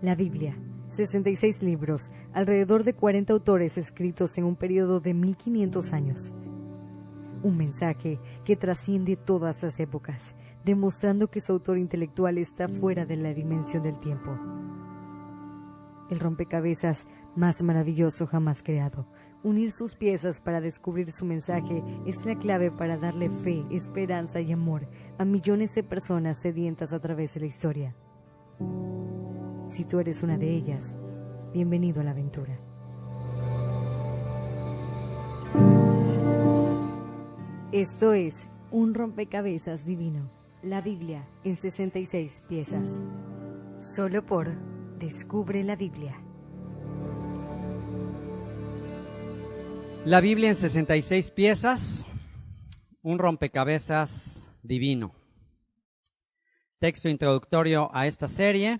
La Biblia, 66 libros, alrededor de 40 autores escritos en un periodo de 1500 años. Un mensaje que trasciende todas las épocas, demostrando que su autor intelectual está fuera de la dimensión del tiempo. El rompecabezas más maravilloso jamás creado. Unir sus piezas para descubrir su mensaje es la clave para darle fe, esperanza y amor a millones de personas sedientas a través de la historia. Si tú eres una de ellas, bienvenido a la aventura. Esto es un rompecabezas divino, la Biblia en 66 piezas. Solo por Descubre la Biblia. La Biblia en 66 piezas, un rompecabezas divino. Texto introductorio a esta serie.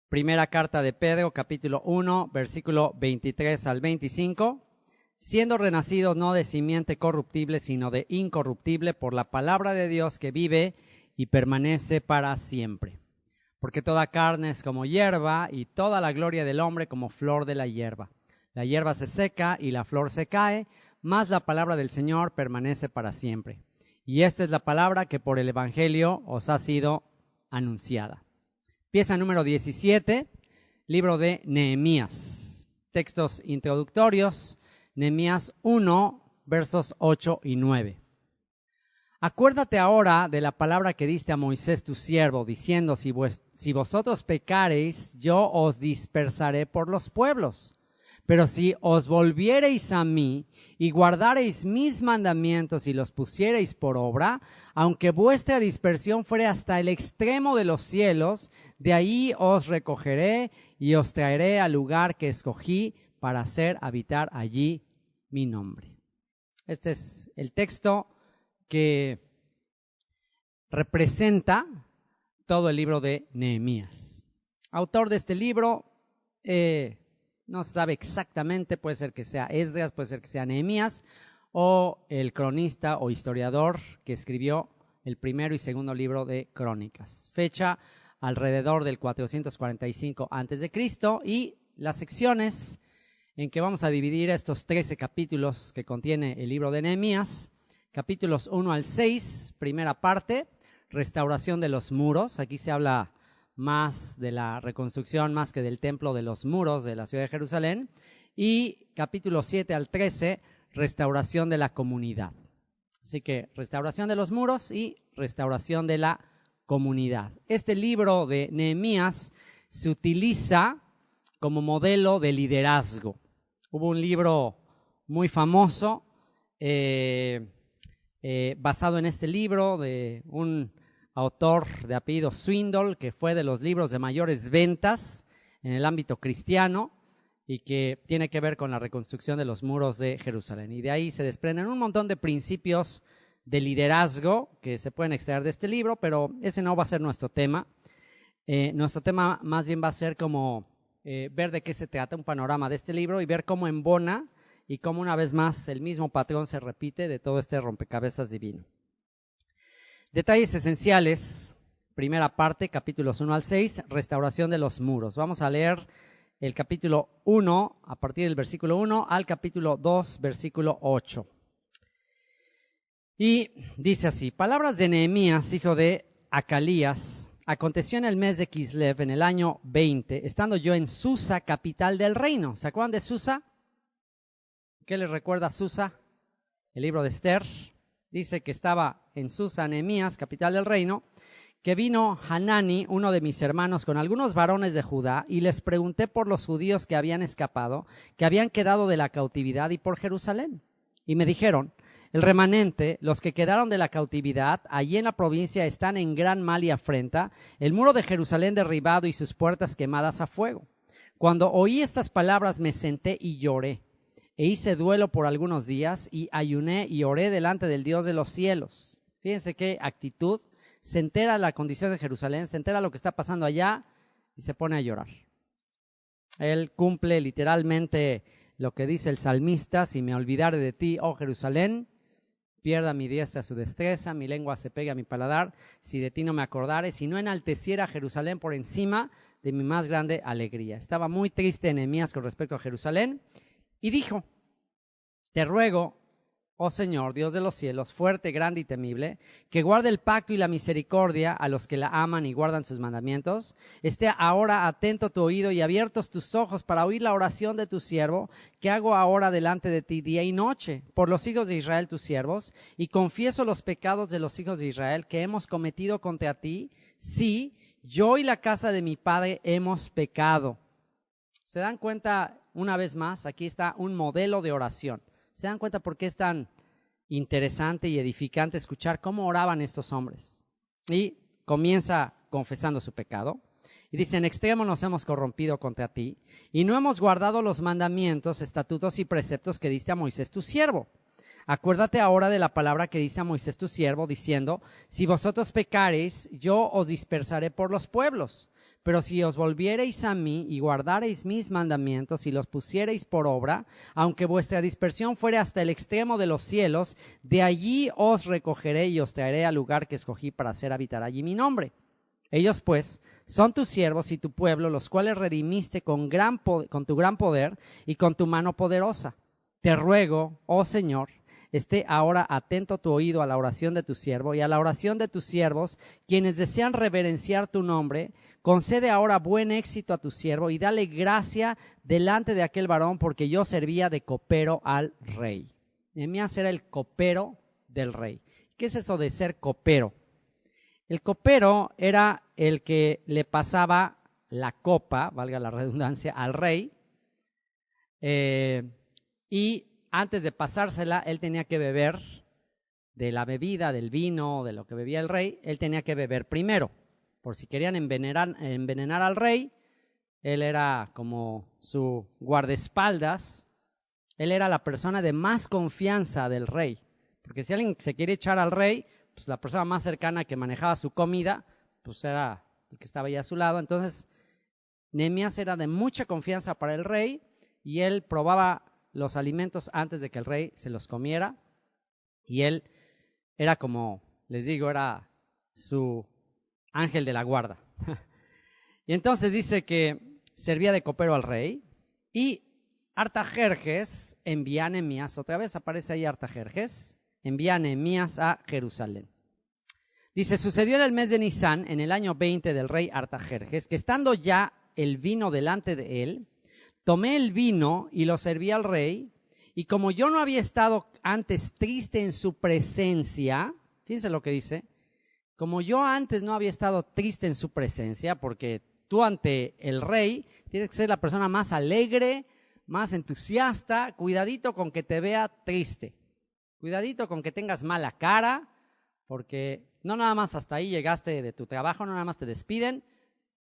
Primera carta de Pedro, capítulo 1, versículo 23 al 25. Siendo renacidos no de simiente corruptible, sino de incorruptible, por la palabra de Dios que vive y permanece para siempre. Porque toda carne es como hierba, y toda la gloria del hombre como flor de la hierba. La hierba se seca y la flor se cae, mas la palabra del Señor permanece para siempre. Y esta es la palabra que por el Evangelio os ha sido anunciada. Pieza número 17, libro de Nehemías. Textos introductorios, Nehemías 1, versos 8 y 9. Acuérdate ahora de la palabra que diste a Moisés tu siervo, diciendo, si vosotros pecareis, yo os dispersaré por los pueblos. Pero si os volviereis a mí y guardareis mis mandamientos y los pusiereis por obra, aunque vuestra dispersión fuere hasta el extremo de los cielos, de ahí os recogeré y os traeré al lugar que escogí para hacer habitar allí mi nombre. Este es el texto que representa todo el libro de Nehemías. Autor de este libro, no se sabe exactamente, puede ser que sea Esdras, puede ser que sea Nehemías, o el cronista o historiador que escribió el primero y segundo libro de Crónicas. Fecha alrededor del 445 a.C. y las secciones en que vamos a dividir estos 13 capítulos que contiene el libro de Nehemías. Capítulos 1 al 6, primera parte, restauración de los muros. Aquí se habla más de la reconstrucción, más que del templo, de los muros de la ciudad de Jerusalén. Y capítulos 7 al 13, restauración de la comunidad. Así que restauración de los muros y restauración de la comunidad. Este libro de Nehemías se utiliza como modelo de liderazgo. Hubo un libro muy famoso basado en este libro de un autor de apellido Swindoll, que fue de los libros de mayores ventas en el ámbito cristiano y que tiene que ver con la reconstrucción de los muros de Jerusalén. Y de ahí se desprenden un montón de principios de liderazgo que se pueden extraer de este libro, pero ese no va a ser nuestro tema. Nuestro tema más bien va a ser como ver de qué se trata, un panorama de este libro y ver cómo embona y cómo una vez más el mismo patrón se repite de todo este rompecabezas divino. Detalles esenciales, primera parte, capítulos 1 al 6, restauración de los muros. Vamos a leer el capítulo 1, a partir del versículo 1 al capítulo 2, versículo 8. Y dice así: palabras de Nehemías, hijo de Acalías. Aconteció en el mes de Kislev, en el año 20, estando yo en Susa, capital del reino. ¿Se acuerdan de Susa? ¿Qué les recuerda a Susa? El libro de Esther. Dice que estaba en Susa, Nehemías, capital del reino, que vino Hanani, uno de mis hermanos, con algunos varones de Judá, y les pregunté por los judíos que habían escapado, que habían quedado de la cautividad y por Jerusalén. Y me dijeron: el remanente, los que quedaron de la cautividad, allí en la provincia están en gran mal y afrenta, el muro de Jerusalén derribado y sus puertas quemadas a fuego. Cuando oí estas palabras me senté y lloré. E hice duelo por algunos días y ayuné y oré delante del Dios de los cielos. Fíjense qué actitud. Se entera la condición de Jerusalén, se entera lo que está pasando allá y se pone a llorar. Él cumple literalmente lo que dice el salmista: si me olvidare de ti, oh Jerusalén, pierda mi diestra su destreza, mi lengua se pegue a mi paladar, si de ti no me acordare, si no enalteciera a Jerusalén por encima de mi más grande alegría. Estaba muy triste Nehemías con respecto a Jerusalén y dijo, te ruego, oh Señor, Dios de los cielos, fuerte, grande y temible, que guarde el pacto y la misericordia a los que la aman y guardan sus mandamientos. Esté ahora atento tu oído y abiertos tus ojos para oír la oración de tu siervo, que hago ahora delante de ti día y noche, por los hijos de Israel tus siervos, y confieso los pecados de los hijos de Israel que hemos cometido contra ti. Sí, yo y la casa de mi padre hemos pecado. ¿Se dan cuenta una vez más? Aquí está un modelo de oración. ¿Se dan cuenta por qué es tan interesante y edificante escuchar cómo oraban estos hombres? Y comienza confesando su pecado. Y dice, en extremo nos hemos corrompido contra ti y no hemos guardado los mandamientos, estatutos y preceptos que diste a Moisés tu siervo. Acuérdate ahora de la palabra que diste a Moisés tu siervo, diciendo, si vosotros pecareis, yo os dispersaré por los pueblos. Pero si os volviereis a mí y guardareis mis mandamientos y los pusiereis por obra, aunque vuestra dispersión fuere hasta el extremo de los cielos, de allí os recogeré y os traeré al lugar que escogí para hacer habitar allí mi nombre. Ellos pues son tus siervos y tu pueblo, los cuales redimiste con tu gran poder y con tu mano poderosa. Te ruego, oh Señor, esté ahora atento tu oído a la oración de tu siervo y a la oración de tus siervos, quienes desean reverenciar tu nombre. Concede ahora buen éxito a tu siervo y dale gracia delante de aquel varón, porque yo servía de copero al rey. Nehemías era el copero del rey. ¿Qué es eso de ser copero? El copero era el que le pasaba la copa, valga la redundancia, al rey, y antes de pasársela, él tenía que beber de la bebida, del vino, de lo que bebía el rey, él tenía que beber primero. Por si querían envenenar al rey, él era como su guardaespaldas, él era la persona de más confianza del rey. Porque si alguien se quiere echar al rey, pues la persona más cercana que manejaba su comida, pues era el que estaba ahí a su lado. Entonces, Nehemías era de mucha confianza para el rey y él probaba los alimentos antes de que el rey se los comiera, y él era como, les digo, era su ángel de la guarda. Y entonces dice que servía de copero al rey, y Artajerjes envía a Nehemías, otra vez aparece ahí Artajerjes, envía a Nehemías a Jerusalén. Dice, sucedió en el mes de Nisán, en el año 20 del rey Artajerjes, que estando ya el vino delante de él, tomé el vino y lo serví al rey, y como yo no había estado antes triste en su presencia, fíjense lo que dice, como yo antes no había estado triste en su presencia, porque tú ante el rey tienes que ser la persona más alegre, más entusiasta, cuidadito con que te vea triste, cuidadito con que tengas mala cara, porque no nada más hasta ahí llegaste de tu trabajo, no nada más te despiden,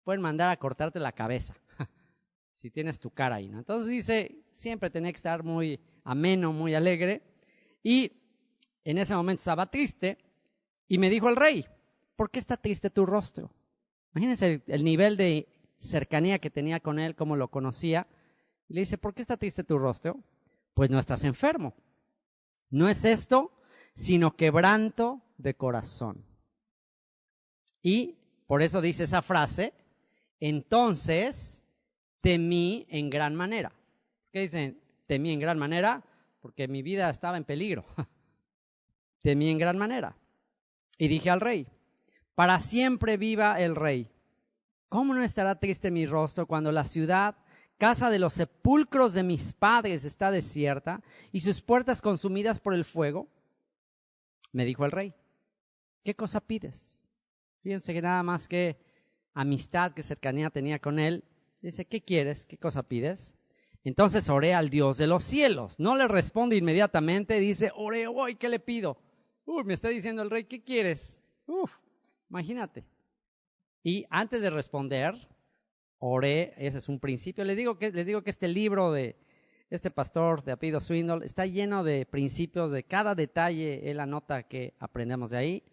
pueden mandar a cortarte la cabeza. Si tienes tu cara ahí, ¿no? Entonces dice, siempre tenía que estar muy ameno, muy alegre. Y en ese momento estaba triste y me dijo el rey, ¿por qué está triste tu rostro? Imagínense el nivel de cercanía que tenía con él, cómo lo conocía. Y le dice, ¿por qué está triste tu rostro? Pues no estás enfermo. No es esto, sino quebranto de corazón. Y por eso dice esa frase, entonces temí en gran manera. ¿Qué dicen? Temí en gran manera porque mi vida estaba en peligro. Temí en gran manera. Y dije al rey, para siempre viva el rey. ¿Cómo no estará triste mi rostro cuando la ciudad, casa de los sepulcros de mis padres, está desierta y sus puertas consumidas por el fuego? Me dijo el rey, ¿qué cosa pides? Fíjense que nada más que amistad, que cercanía tenía con él. Dice, ¿qué quieres? ¿Qué cosa pides? Entonces oré al Dios de los cielos. No le responde inmediatamente, dice, oré hoy, ¿qué le pido? Me está diciendo el rey, ¿qué quieres? Imagínate. Y antes de responder, oré, ese es un principio. Les digo que este libro de este pastor de apellido Swindoll está lleno de principios, de cada detalle, él anota que aprendemos de ahí.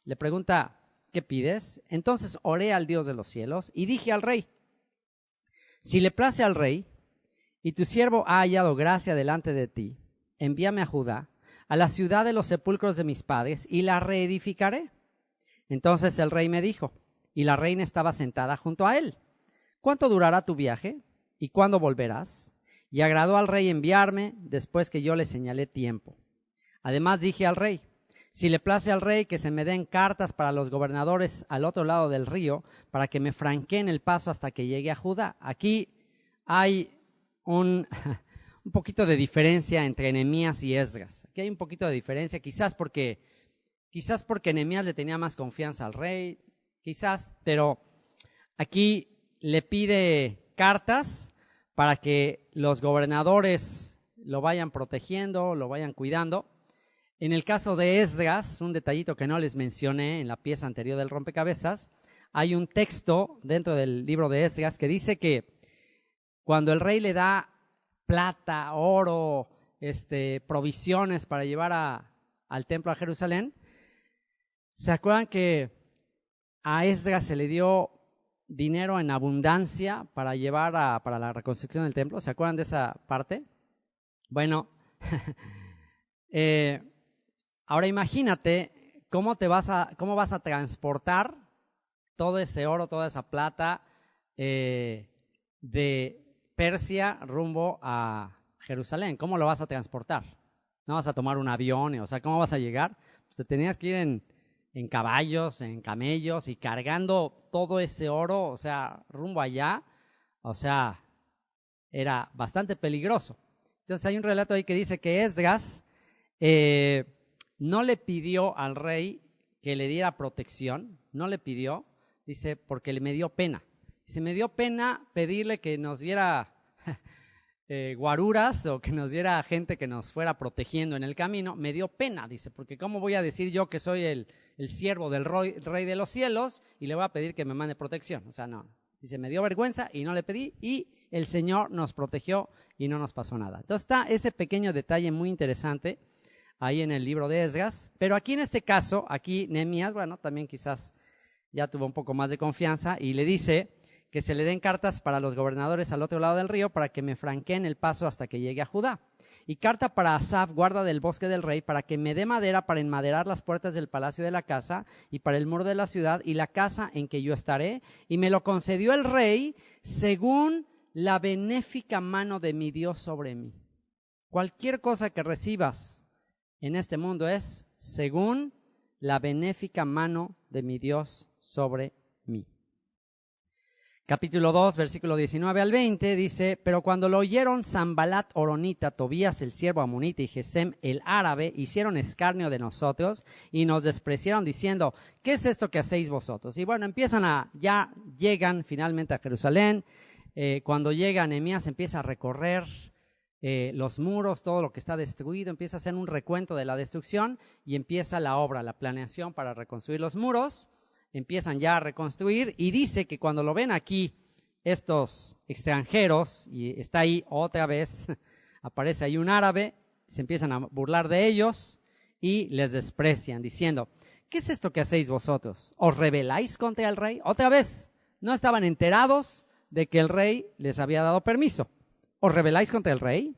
Le pregunta, ¿qué pides? Entonces oré al Dios de los cielos y dije al rey, si le place al rey y tu siervo ha hallado gracia delante de ti, envíame a Judá, a la ciudad de los sepulcros de mis padres y la reedificaré. Entonces el rey me dijo, y la reina estaba sentada junto a él, ¿cuánto durará tu viaje? ¿Y cuándo volverás? Y agradó al rey enviarme después que yo le señalé tiempo. Además dije al rey, si le place al rey que se me den cartas para los gobernadores al otro lado del río, para que me franqueen el paso hasta que llegue a Judá. Aquí hay un poquito de diferencia entre Nehemías y Esdras. Aquí hay un poquito de diferencia, quizás porque Nehemías le tenía más confianza al rey, quizás, pero aquí le pide cartas para que los gobernadores lo vayan protegiendo, lo vayan cuidando. En el caso de Esdras, un detallito que no les mencioné en la pieza anterior del rompecabezas, hay un texto dentro del libro de Esdras que dice que cuando el rey le da plata, oro, provisiones para llevar al templo a Jerusalén, ¿se acuerdan que a Esdras se le dio dinero en abundancia para llevar para la reconstrucción del templo? ¿Se acuerdan de esa parte? Bueno, ahora imagínate cómo vas a transportar todo ese oro, toda esa plata de Persia rumbo a Jerusalén. ¿Cómo lo vas a transportar? No vas a tomar un avión, o sea, ¿cómo vas a llegar? Pues te tenías que ir en caballos, en camellos y cargando todo ese oro, o sea, rumbo allá, o sea, era bastante peligroso. Entonces hay un relato ahí que dice que Esdras no le pidió al rey que le diera protección, no le pidió, dice, porque me dio pena. Dice, me dio pena pedirle que nos diera guaruras o que nos diera gente que nos fuera protegiendo en el camino, me dio pena, dice, porque ¿cómo voy a decir yo que soy el siervo del rey de los cielos y le voy a pedir que me mande protección? O sea, no. Dice, me dio vergüenza y no le pedí y el Señor nos protegió y no nos pasó nada. Entonces está ese pequeño detalle muy interesante ahí en el libro de Esdras, pero aquí en este caso, aquí Nehemías, bueno, también quizás ya tuvo un poco más de confianza y le dice que se le den cartas para los gobernadores al otro lado del río para que me franqueen el paso hasta que llegue a Judá. Y carta para Asaf, guarda del bosque del rey, para que me dé madera para enmaderar las puertas del palacio de la casa y para el muro de la ciudad y la casa en que yo estaré. Y me lo concedió el rey según la benéfica mano de mi Dios sobre mí. Cualquier cosa que recibas en este mundo es según la benéfica mano de mi Dios sobre mí. Capítulo 2, versículo 19 al 20, dice, pero cuando lo oyeron Sanbalat horonita, Tobías el siervo amonita y Gesem el árabe, hicieron escarnio de nosotros y nos despreciaron diciendo, ¿qué es esto que hacéis vosotros? Y bueno, ya llegan finalmente a Jerusalén. Cuando llega Nehemías empieza a recorrer los muros, todo lo que está destruido, empieza a hacer un recuento de la destrucción y empieza la obra, la planeación para reconstruir los muros. Empiezan ya a reconstruir y dice que cuando lo ven aquí estos extranjeros, y está ahí otra vez, aparece ahí un árabe, se empiezan a burlar de ellos y les desprecian diciendo, ¿qué es esto que hacéis vosotros? ¿Os rebeláis contra el rey? Otra vez, no estaban enterados de que el rey les había dado permiso. ¿Os rebeláis contra el rey?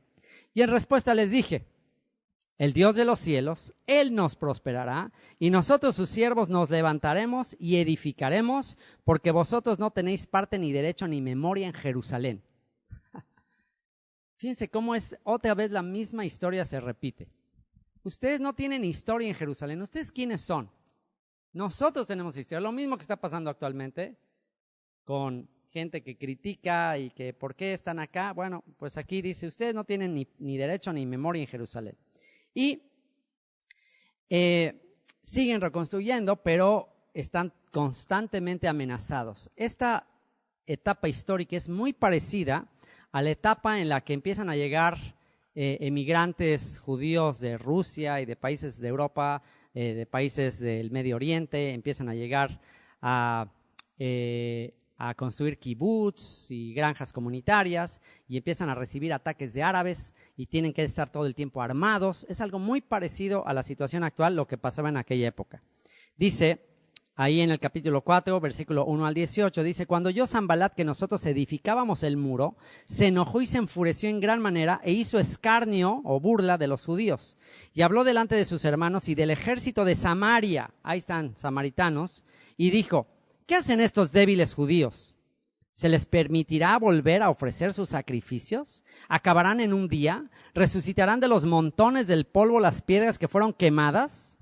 Y en respuesta les dije, el Dios de los cielos, Él nos prosperará, y nosotros sus siervos nos levantaremos y edificaremos, porque vosotros no tenéis parte ni derecho ni memoria en Jerusalén. Fíjense cómo es otra vez la misma historia se repite. Ustedes no tienen historia en Jerusalén. ¿Ustedes quiénes son? Nosotros tenemos historia. Lo mismo que está pasando actualmente con gente que critica y que ¿por qué están acá? Bueno, pues aquí dice, ustedes no tienen ni derecho ni memoria en Jerusalén. Y siguen reconstruyendo, pero están constantemente amenazados. Esta etapa histórica es muy parecida a la etapa en la que empiezan a llegar emigrantes judíos de Rusia y de países de Europa, de países del Medio Oriente, empiezan a llegar a construir kibbutz y granjas comunitarias y empiezan a recibir ataques de árabes y tienen que estar todo el tiempo armados. Es algo muy parecido a la situación actual, lo que pasaba en aquella época. Dice ahí en el capítulo 4, versículo 1 al 18, dice, cuando oyó Sanbalat que nosotros edificábamos el muro, se enojó y se enfureció en gran manera e hizo escarnio o burla de los judíos. Y habló delante de sus hermanos y del ejército de Samaria, ahí están, samaritanos, y dijo, ¿qué hacen estos débiles judíos? ¿Se les permitirá volver a ofrecer sus sacrificios? ¿Acabarán en un día? ¿Resucitarán de los montones del polvo las piedras que fueron quemadas?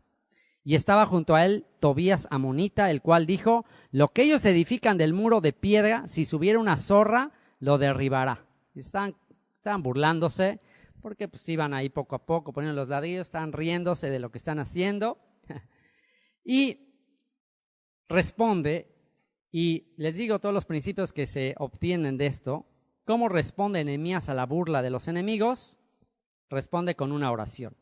Y estaba junto a él Tobías amonita, el cual dijo, lo que ellos edifican del muro de piedra, si subiera una zorra, lo derribará. Y estaban burlándose, porque pues iban ahí poco a poco, poniendo los ladrillos, estaban riéndose de lo que están haciendo. Y responde, y les digo todos los principios que se obtienen de esto, ¿cómo responde Nehemías a la burla de los enemigos? Responde con una oración.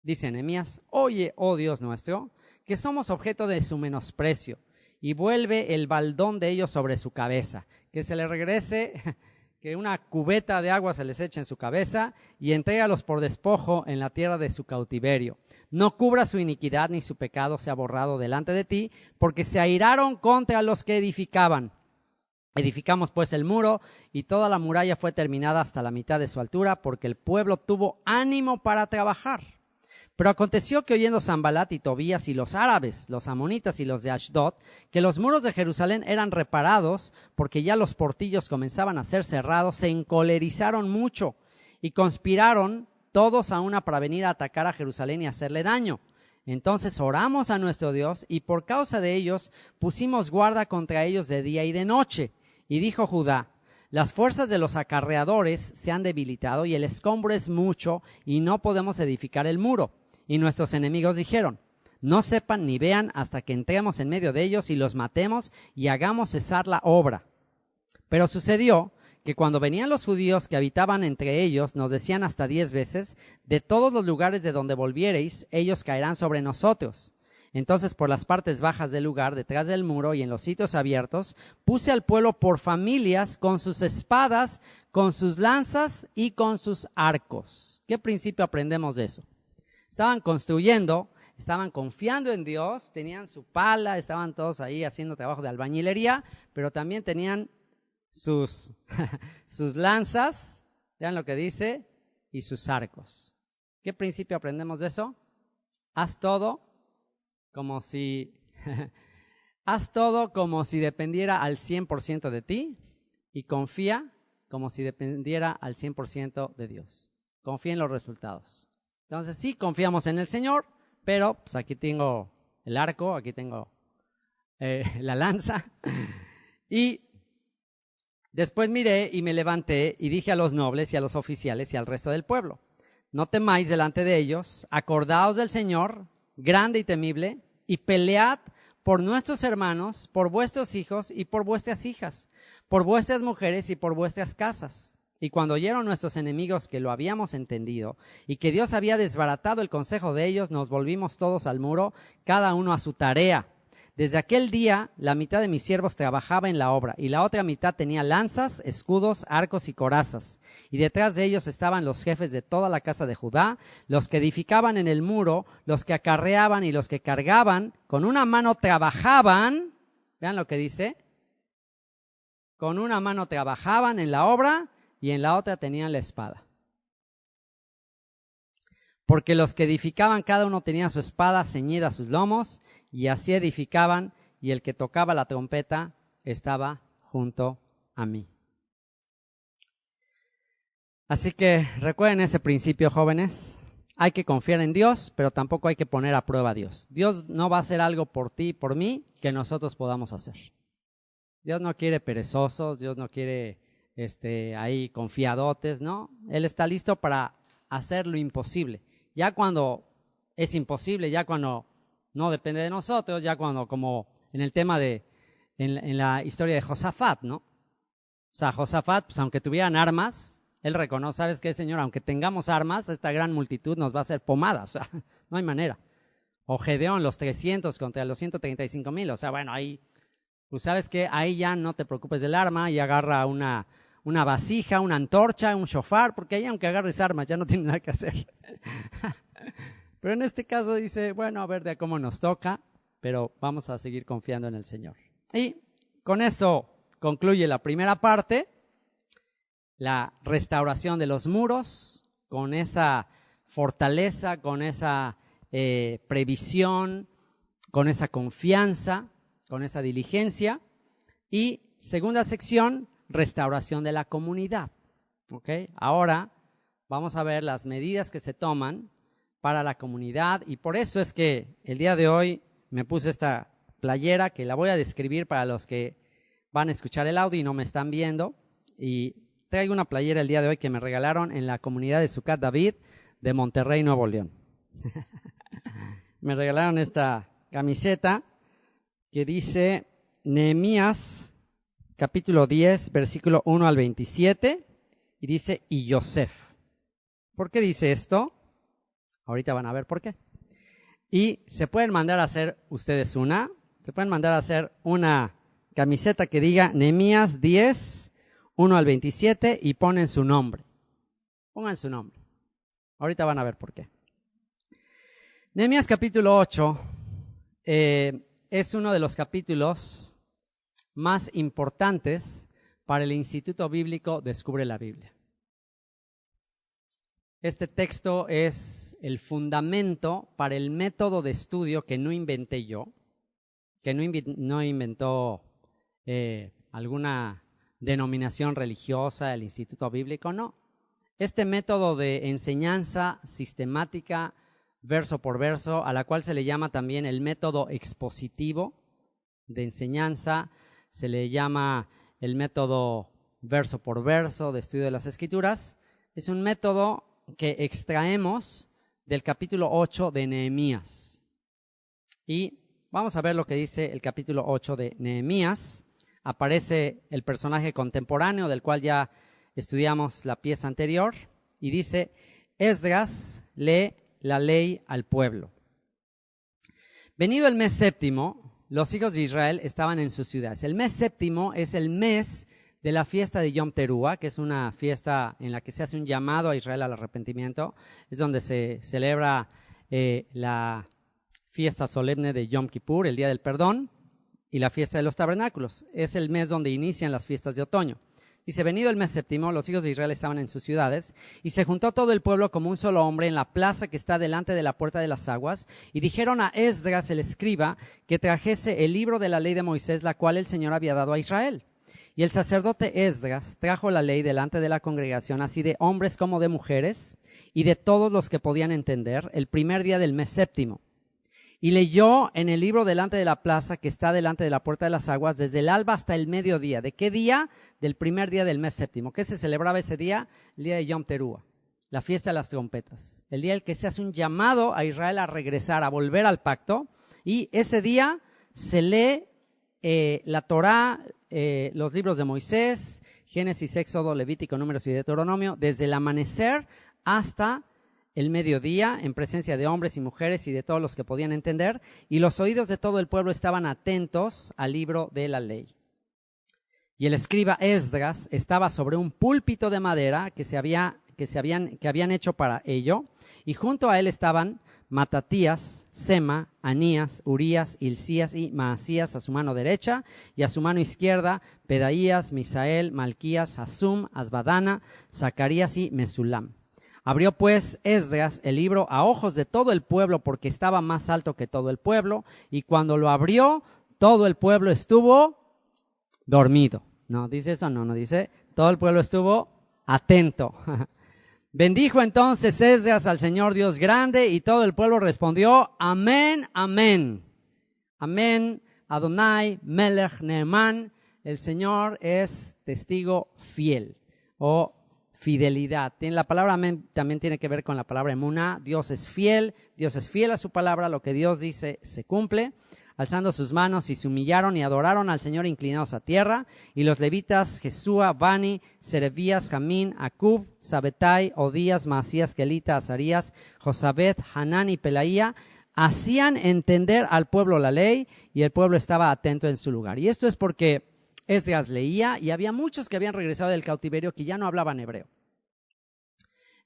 Dice Nehemías, oye, oh Dios nuestro, que somos objeto de su menosprecio, y vuelve el baldón de ellos sobre su cabeza, que se le regrese, que una cubeta de agua se les eche en su cabeza, y entrégalos por despojo en la tierra de su cautiverio. No cubra su iniquidad, ni su pecado sea borrado delante de ti, porque se airaron contra los que edificaban. Edificamos pues el muro, y toda la muralla fue terminada hasta la mitad de su altura, porque el pueblo tuvo ánimo para trabajar. Pero aconteció que oyendo Sanbalat y Tobías y los árabes, los amonitas y los de Ashdod, que los muros de Jerusalén eran reparados, porque ya los portillos comenzaban a ser cerrados, se encolerizaron mucho y conspiraron todos a una para venir a atacar a Jerusalén y hacerle daño. Entonces oramos a nuestro Dios y por causa de ellos pusimos guarda contra ellos de día y de noche. Y dijo Judá, las fuerzas de los acarreadores se han debilitado y el escombro es mucho y no podemos edificar el muro. Y nuestros enemigos dijeron, no sepan ni vean hasta que entremos en medio de ellos y los matemos y hagamos cesar la obra. Pero sucedió que cuando venían los judíos que habitaban entre ellos, nos decían hasta 10 veces, de todos los lugares de donde volviereis, ellos caerán sobre nosotros. Entonces por las partes bajas del lugar, detrás del muro y en los sitios abiertos, puse al pueblo por familias con sus espadas, con sus lanzas y con sus arcos. ¿Qué principio aprendemos de eso? Estaban construyendo, estaban confiando en Dios, tenían su pala, estaban todos ahí haciendo trabajo de albañilería, pero también tenían sus lanzas, vean lo que dice, y sus arcos. ¿Qué principio aprendemos de eso? Haz todo como si dependiera al 100% de ti y confía como si dependiera al 100% de Dios. Confía en los resultados. Entonces sí, confiamos en el Señor, pero pues aquí tengo el arco, aquí tengo la lanza. Y después miré y me levanté y dije a los nobles y a los oficiales y al resto del pueblo, no temáis delante de ellos, acordaos del Señor, grande y temible, y pelead por nuestros hermanos, por vuestros hijos y por vuestras hijas, por vuestras mujeres y por vuestras casas. Y cuando oyeron nuestros enemigos que lo habíamos entendido y que Dios había desbaratado el consejo de ellos, nos volvimos todos al muro, cada uno a su tarea. Desde aquel día, la mitad de mis siervos trabajaba en la obra y la otra mitad tenía lanzas, escudos, arcos y corazas. Y detrás de ellos estaban los jefes de toda la casa de Judá, los que edificaban en el muro, los que acarreaban y los que cargaban. Con una mano trabajaban, vean lo que dice, con una mano trabajaban en la obra y en la otra tenían la espada. Porque los que edificaban, cada uno tenía su espada ceñida a sus lomos, y así edificaban, y el que tocaba la trompeta estaba junto a mí. Así que recuerden ese principio, jóvenes. Hay que confiar en Dios, pero tampoco hay que poner a prueba a Dios. Dios no va a hacer algo por ti y por mí que nosotros podamos hacer. Dios no quiere perezosos, Dios no quiere ahí confiadotes, ¿no? Él está listo para hacer lo imposible. Ya cuando es imposible, ya cuando no depende de nosotros, ya cuando, como en el tema en la historia de Josafat, ¿no? O sea, Josafat, pues aunque tuvieran armas, él reconoce, ¿sabes qué, Señor? Aunque tengamos armas, esta gran multitud nos va a hacer pomada, o sea, no hay manera. O Gedeón, los 300 contra los 135,000, o sea, bueno, ahí, pues sabes qué, ahí ya no te preocupes del arma y agarra una vasija, una antorcha, un shofar, porque ahí aunque agarres armas ya no tiene nada que hacer. Pero en este caso dice, bueno, a ver de cómo nos toca, pero vamos a seguir confiando en el Señor. Y con eso concluye la primera parte, la restauración de los muros, con esa fortaleza, con esa previsión, con esa confianza, con esa diligencia. Y segunda sección, restauración de la comunidad. ¿Okay? Ahora vamos a ver las medidas que se toman para la comunidad, y por eso es que el día de hoy me puse esta playera que la voy a describir para los que van a escuchar el audio y no me están viendo. Y traigo una playera el día de hoy que me regalaron en la comunidad de Sucat David de Monterrey, Nuevo León. Me regalaron esta camiseta que dice Nehemías capítulo 10, versículo 1 al 27, y dice, y Yosef. ¿Por qué dice esto? Ahorita van a ver por qué. Y se pueden mandar a hacer ustedes se pueden mandar a hacer una camiseta que diga Nehemías 10, 1 al 27 y ponen su nombre. Pongan su nombre. Ahorita van a ver por qué. Nehemías capítulo 8 es uno de los capítulos más importantes para el Instituto Bíblico Descubre la Biblia. Este texto es el fundamento para el método de estudio que no inventé yo, que no inventó alguna denominación religiosa, el Instituto Bíblico, no. Este método de enseñanza sistemática, verso por verso, a la cual se le llama también el método expositivo de enseñanza, se le llama el método verso por verso de estudio de las Escrituras, es un método que extraemos del capítulo 8 de Nehemías. Y vamos a ver lo que dice el capítulo 8 de Nehemías. Aparece el personaje contemporáneo del cual ya estudiamos la pieza anterior y dice, Esdras lee la ley al pueblo. Venido el mes séptimo, los hijos de Israel estaban en sus ciudades. El mes séptimo es el mes de la fiesta de Yom Teruah, que es una fiesta en la que se hace un llamado a Israel al arrepentimiento. Es donde se celebra la fiesta solemne de Yom Kippur, el Día del Perdón, y la fiesta de los tabernáculos. Es el mes donde inician las fiestas de otoño. Dice, venido el mes séptimo, los hijos de Israel estaban en sus ciudades, y se juntó todo el pueblo como un solo hombre en la plaza que está delante de la puerta de las aguas, y dijeron a Esdras el escriba que trajese el libro de la ley de Moisés, la cual el Señor había dado a Israel. Y el sacerdote Esdras trajo la ley delante de la congregación, así de hombres como de mujeres, y de todos los que podían entender, el primer día del mes séptimo. Y leyó en el libro delante de la plaza que está delante de la puerta de las aguas, desde el alba hasta el mediodía. ¿De qué día? Del primer día del mes séptimo. ¿Qué se celebraba ese día? El día de Yom Teruah, la fiesta de las trompetas. El día en el que se hace un llamado a Israel a regresar, a volver al pacto. Y ese día se lee la Torá, los libros de Moisés, Génesis, Éxodo, Levítico, Números y Deuteronomio, desde el amanecer hasta el mediodía, en presencia de hombres y mujeres y de todos los que podían entender, y los oídos de todo el pueblo estaban atentos al libro de la ley. Y el escriba Esdras estaba sobre un púlpito de madera que habían hecho para ello, y junto a él estaban Matatías, Sema, Anías, Urías, Hilcías y Maasías a su mano derecha, y a su mano izquierda Pedaías, Misael, Malquías, Hasum, Asbadana, Zacarías y Mesulam. Abrió pues Esdras el libro a ojos de todo el pueblo, porque estaba más alto que todo el pueblo, y cuando lo abrió, todo el pueblo estuvo dormido. No, dice eso, no dice, todo el pueblo estuvo atento. Bendijo entonces Esdras al Señor Dios grande, y todo el pueblo respondió, amén, amén. Amén, Adonai, Melech, Neemán, el Señor es testigo fiel, o fidelidad. La palabra amén también tiene que ver con la palabra emuná. Dios es fiel a su palabra, lo que Dios dice se cumple. Alzando sus manos y se humillaron y adoraron al Señor inclinados a tierra. Y los levitas, Jesúa, Bani, Serebías, Jamín, Acub, Sabetai, Odías, Maasías, Kelita, Azarías, Josabet, Hanán y Pelaía, hacían entender al pueblo la ley, y el pueblo estaba atento en su lugar. Y esto es porque Esdras leía, y había muchos que habían regresado del cautiverio que ya no hablaban hebreo.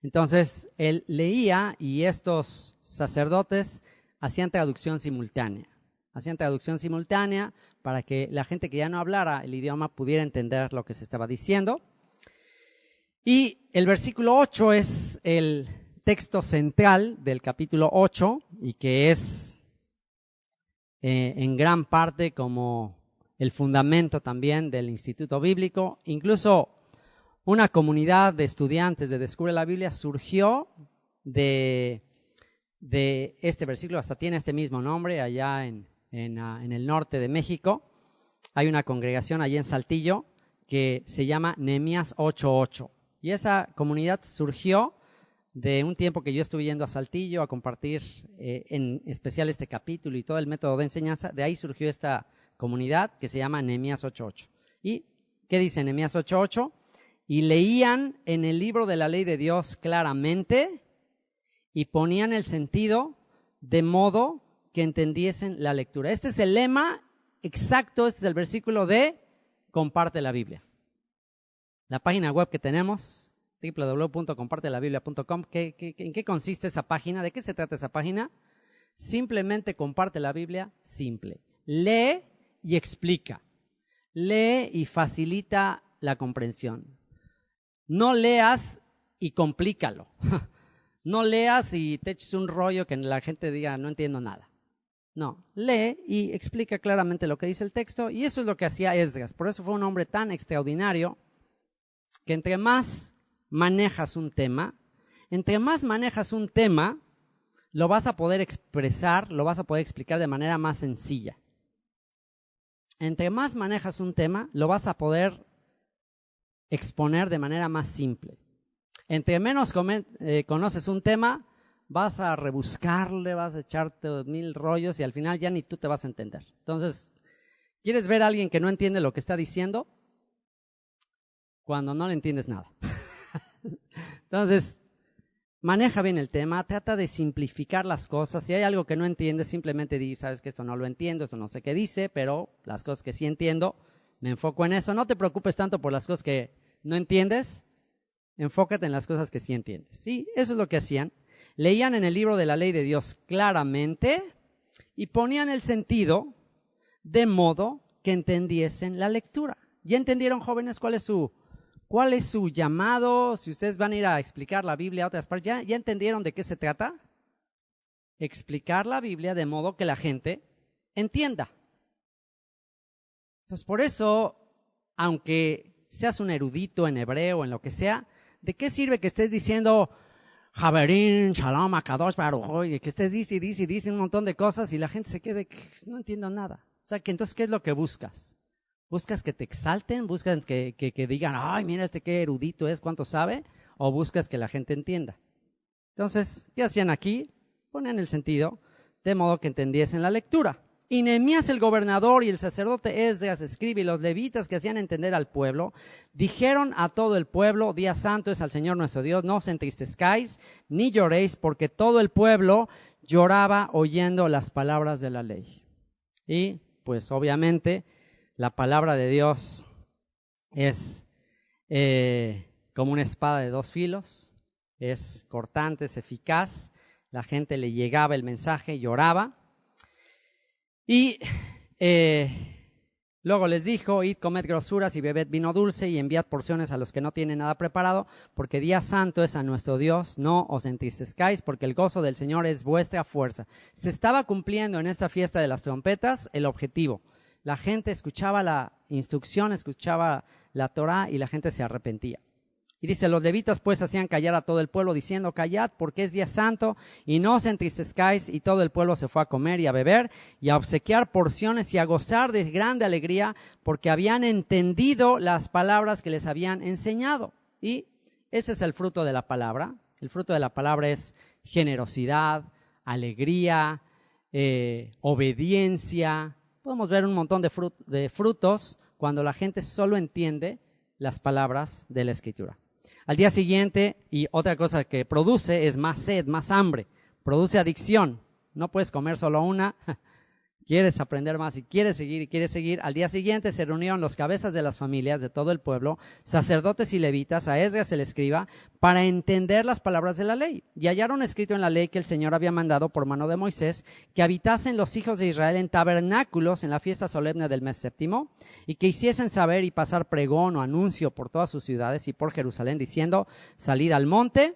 Entonces, él leía y estos sacerdotes hacían traducción simultánea. Hacían traducción simultánea para que la gente que ya no hablara el idioma pudiera entender lo que se estaba diciendo. Y el versículo 8 es el texto central del capítulo 8 y que es en gran parte como el fundamento también del Instituto Bíblico. Incluso una comunidad de estudiantes de Descubre la Biblia surgió de este versículo, hasta tiene este mismo nombre allá en el norte de México. Hay una congregación allí en Saltillo que se llama Nehemías 8:8. Y esa comunidad surgió de un tiempo que yo estuve yendo a Saltillo a compartir en especial este capítulo y todo el método de enseñanza. De ahí surgió esta comunidad que se llama Nehemías 8:8. ¿Y qué dice Nehemías 8:8? Y leían en el libro de la ley de Dios claramente y ponían el sentido de modo que entendiesen la lectura. Este es el lema exacto, este es el versículo de Comparte la Biblia. La página web que tenemos, www.compartelabiblia.com, ¿en qué consiste esa página? ¿De qué se trata esa página? Simplemente comparte la Biblia simple. Lee y explica. Lee y facilita la comprensión. No leas y complícalo. No leas y te eches un rollo que la gente diga no entiendo nada. No, lee y explica claramente lo que dice el texto, y eso es lo que hacía Esdras. Por eso fue un hombre tan extraordinario que entre más manejas un tema, lo vas a poder expresar, lo vas a poder explicar de manera más sencilla. Entre más manejas un tema, lo vas a poder exponer de manera más simple. Entre menos conoces un tema, vas a rebuscarle, vas a echarte 1000 rollos y al final ya ni tú te vas a entender. Entonces, ¿quieres ver a alguien que no entiende lo que está diciendo? Cuando no le entiendes nada. Entonces, maneja bien el tema, trata de simplificar las cosas. Si hay algo que no entiendes, simplemente di, sabes que esto no lo entiendo, esto no sé qué dice, pero las cosas que sí entiendo, me enfoco en eso. No te preocupes tanto por las cosas que no entiendes, enfócate en las cosas que sí entiendes. Sí, eso es lo que hacían. Leían en el libro de la ley de Dios claramente y ponían el sentido de modo que entendiesen la lectura. ¿Ya entendieron, jóvenes, cuál es su llamado? Si ustedes van a ir a explicar la Biblia a otras partes, ¿ya entendieron de qué se trata? Explicar la Biblia de modo que la gente entienda. Entonces, por eso, aunque seas un erudito en hebreo, en lo que sea, ¿de qué sirve que estés diciendo Javerín, Shalom, Akadosh, Baruj, que estés dice un montón de cosas y la gente se quede, no entiendo nada? O sea, que entonces, ¿qué es lo que buscas? ¿Buscas que te exalten? ¿Buscas que digan, ay, mira qué erudito es, cuánto sabe? ¿O buscas que la gente entienda? Entonces, ¿qué hacían aquí? Ponían el sentido de modo que entendiesen la lectura. Y Nehemías el gobernador y el sacerdote Esdras escribe, y los levitas que hacían entender al pueblo, dijeron a todo el pueblo, día santo es al Señor nuestro Dios, no os entristezcáis ni lloréis, porque todo el pueblo lloraba oyendo las palabras de la ley. Y pues obviamente la palabra de Dios es como una espada de dos filos, es cortante, es eficaz, la gente le llegaba el mensaje, lloraba. Y luego les dijo, id, comed grosuras y bebed vino dulce y enviad porciones a los que no tienen nada preparado, porque día santo es a nuestro Dios, no os entristezcáis, porque el gozo del Señor es vuestra fuerza. Se estaba cumpliendo en esta fiesta de las trompetas el objetivo. La gente escuchaba la instrucción, escuchaba la Torá y la gente se arrepentía. Y dice, los levitas pues hacían callar a todo el pueblo diciendo, callad porque es día santo y no os entristezcáis. Y todo el pueblo se fue a comer y a beber y a obsequiar porciones y a gozar de grande alegría porque habían entendido las palabras que les habían enseñado. Y ese es el fruto de la palabra. El fruto de la palabra es generosidad, alegría, obediencia. Podemos ver un montón de frutos cuando la gente solo entiende las palabras de la Escritura. Al día siguiente, y otra cosa que produce es más sed, más hambre, produce adicción. No puedes comer solo una, quieres aprender más y quieres seguir, al día siguiente se reunieron los cabezas de las familias de todo el pueblo, sacerdotes y levitas, a Esdras el escriba, para entender las palabras de la ley. Y hallaron escrito en la ley que el Señor había mandado por mano de Moisés, que habitasen los hijos de Israel en tabernáculos en la fiesta solemne del mes séptimo, y que hiciesen saber y pasar pregón o anuncio por todas sus ciudades y por Jerusalén, diciendo, salid al monte,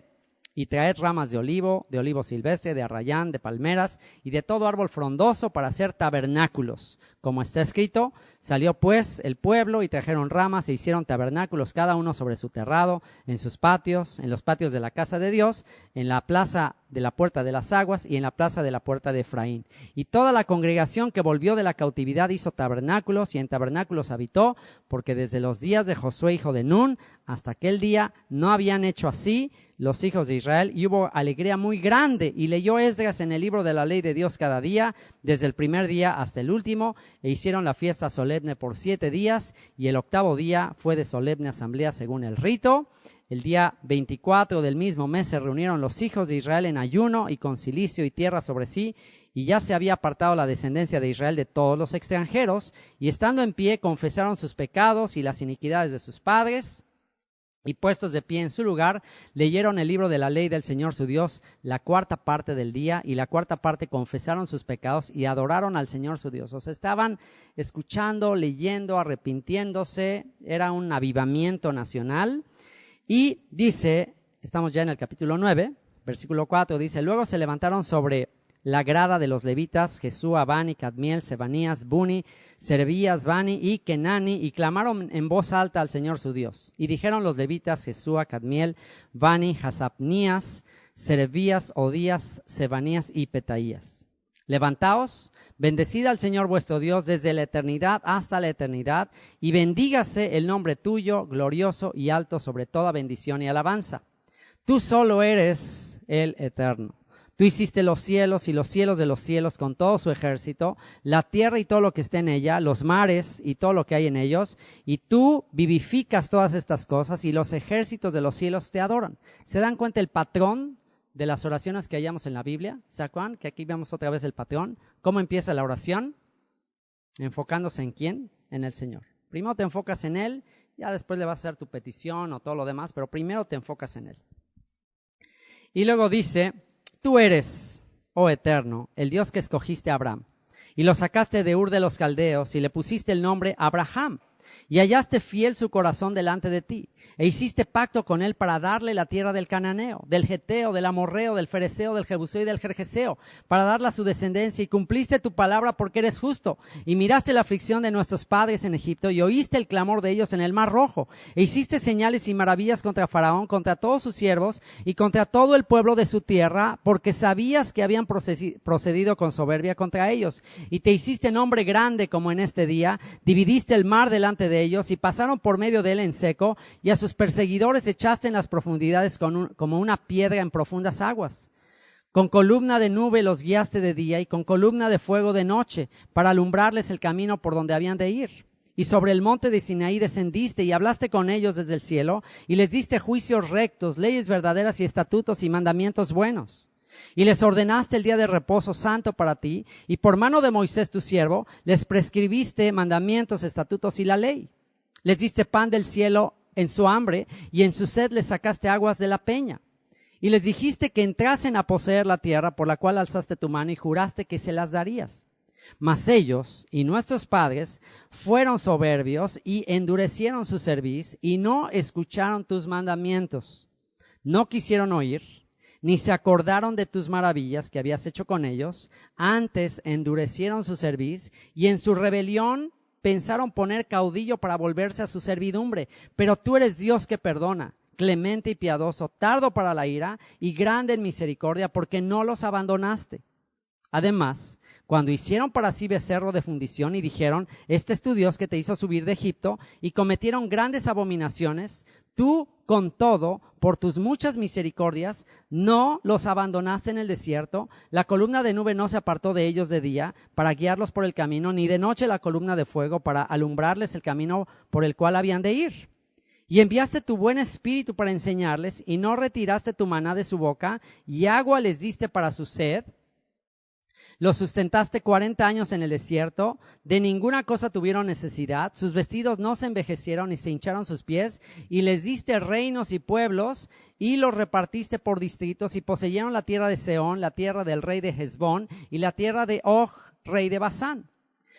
y traed ramas de olivo silvestre, de arrayán, de palmeras y de todo árbol frondoso para hacer tabernáculos. Como está escrito, salió pues el pueblo y trajeron ramas e hicieron tabernáculos, cada uno sobre su terrado, en sus patios, en los patios de la casa de Dios, en la plaza de la puerta de las aguas y en la plaza de la puerta de Efraín. Y toda la congregación que volvió de la cautividad hizo tabernáculos y en tabernáculos habitó, porque desde los días de Josué hijo de Nun hasta aquel día no habían hecho así los hijos de Israel, y hubo alegría muy grande, y leyó Esdras en el libro de la ley de Dios cada día, desde el primer día hasta el último, e hicieron la fiesta solemne por 7 días, y el 8º día fue de solemne asamblea según el rito. El día 24 del mismo mes se reunieron los hijos de Israel en ayuno y con cilicio y tierra sobre sí, y ya se había apartado la descendencia de Israel de todos los extranjeros, y estando en pie confesaron sus pecados y las iniquidades de sus padres, y puestos de pie en su lugar, leyeron el libro de la ley del Señor su Dios la 4ª parte del día, y la 4ª parte confesaron sus pecados y adoraron al Señor su Dios. O sea, estaban escuchando, leyendo, arrepintiéndose, era un avivamiento nacional. Y dice, estamos ya en el capítulo 9, versículo 4, dice, luego se levantaron sobre la grada de los levitas, Jesúa, Bani, Cadmiel, Sebanías, Buni, Serebías, Bani y Kenani, y clamaron en voz alta al Señor su Dios. Y dijeron los levitas, Jesúa, Cadmiel, Bani, Hasapnías, Serebías, Odías, Sebanías y Petaías. Levantaos, bendecid al Señor vuestro Dios desde la eternidad hasta la eternidad, y bendígase el nombre tuyo, glorioso y alto sobre toda bendición y alabanza. Tú solo eres el eterno. Tú hiciste los cielos y los cielos de los cielos con todo su ejército, la tierra y todo lo que está en ella, los mares y todo lo que hay en ellos, y tú vivificas todas estas cosas y los ejércitos de los cielos te adoran. ¿Se dan cuenta el patrón de las oraciones que hallamos en la Biblia? ¿Se acuerdan que aquí vemos otra vez el patrón? ¿Cómo empieza la oración? Enfocándose en ¿quién? En el Señor. Primero te enfocas en Él, ya después le vas a hacer tu petición o todo lo demás, pero primero te enfocas en Él. Y luego dice, tú eres, oh Eterno, el Dios que escogiste a Abraham, y lo sacaste de Ur de los Caldeos, y le pusiste el nombre Abraham, y hallaste fiel su corazón delante de ti, e hiciste pacto con él para darle la tierra del Cananeo, del Geteo, del Amorreo, del Fereceo, del Jebuseo y del Gergeseo, para darla a su descendencia, y cumpliste tu palabra porque eres justo, y miraste la aflicción de nuestros padres en Egipto, y oíste el clamor de ellos en el Mar Rojo, e hiciste señales y maravillas contra Faraón, contra todos sus siervos, y contra todo el pueblo de su tierra, porque sabías que habían procedido con soberbia contra ellos, y te hiciste nombre grande como en este día, dividiste el mar delante de ellos, y pasaron por medio de él en seco, y a sus perseguidores echaste en las profundidades como una piedra en profundas aguas. Con columna de nube los guiaste de día, y con columna de fuego de noche, para alumbrarles el camino por donde habían de ir. Y sobre el monte de Sinaí descendiste y hablaste con ellos desde el cielo, y les diste juicios rectos, leyes verdaderas y estatutos y mandamientos buenos. Y les ordenaste el día de reposo santo para ti, y por mano de Moisés tu siervo, les prescribiste mandamientos, estatutos y la ley. Les diste pan del cielo en su hambre, y en su sed les sacaste aguas de la peña. Y les dijiste que entrasen a poseer la tierra por la cual alzaste tu mano y juraste que se las darías. Mas ellos y nuestros padres fueron soberbios y endurecieron su cerviz y no escucharon tus mandamientos. No quisieron oír, ni se acordaron de tus maravillas que habías hecho con ellos. Antes endurecieron su cerviz y en su rebelión pensaron poner caudillo para volverse a su servidumbre. Pero tú eres Dios que perdona, clemente y piadoso, tardo para la ira y grande en misericordia, porque no los abandonaste. Además, cuando hicieron para sí becerro de fundición y dijeron, este es tu Dios que te hizo subir de Egipto, y cometieron grandes abominaciones, tú, con todo, por tus muchas misericordias, no los abandonaste en el desierto. La columna de nube no se apartó de ellos de día para guiarlos por el camino, ni de noche la columna de fuego para alumbrarles el camino por el cual habían de ir. Y enviaste tu buen espíritu para enseñarles, y no retiraste tu maná de su boca, y agua les diste para su sed. Los sustentaste 40 años en el desierto, de ninguna cosa tuvieron necesidad, sus vestidos no se envejecieron ni se hincharon sus pies, y les diste reinos y pueblos, y los repartiste por distritos, y poseyeron la tierra de Sehón, la tierra del rey de Hesbón, y la tierra de Og, rey de Basán.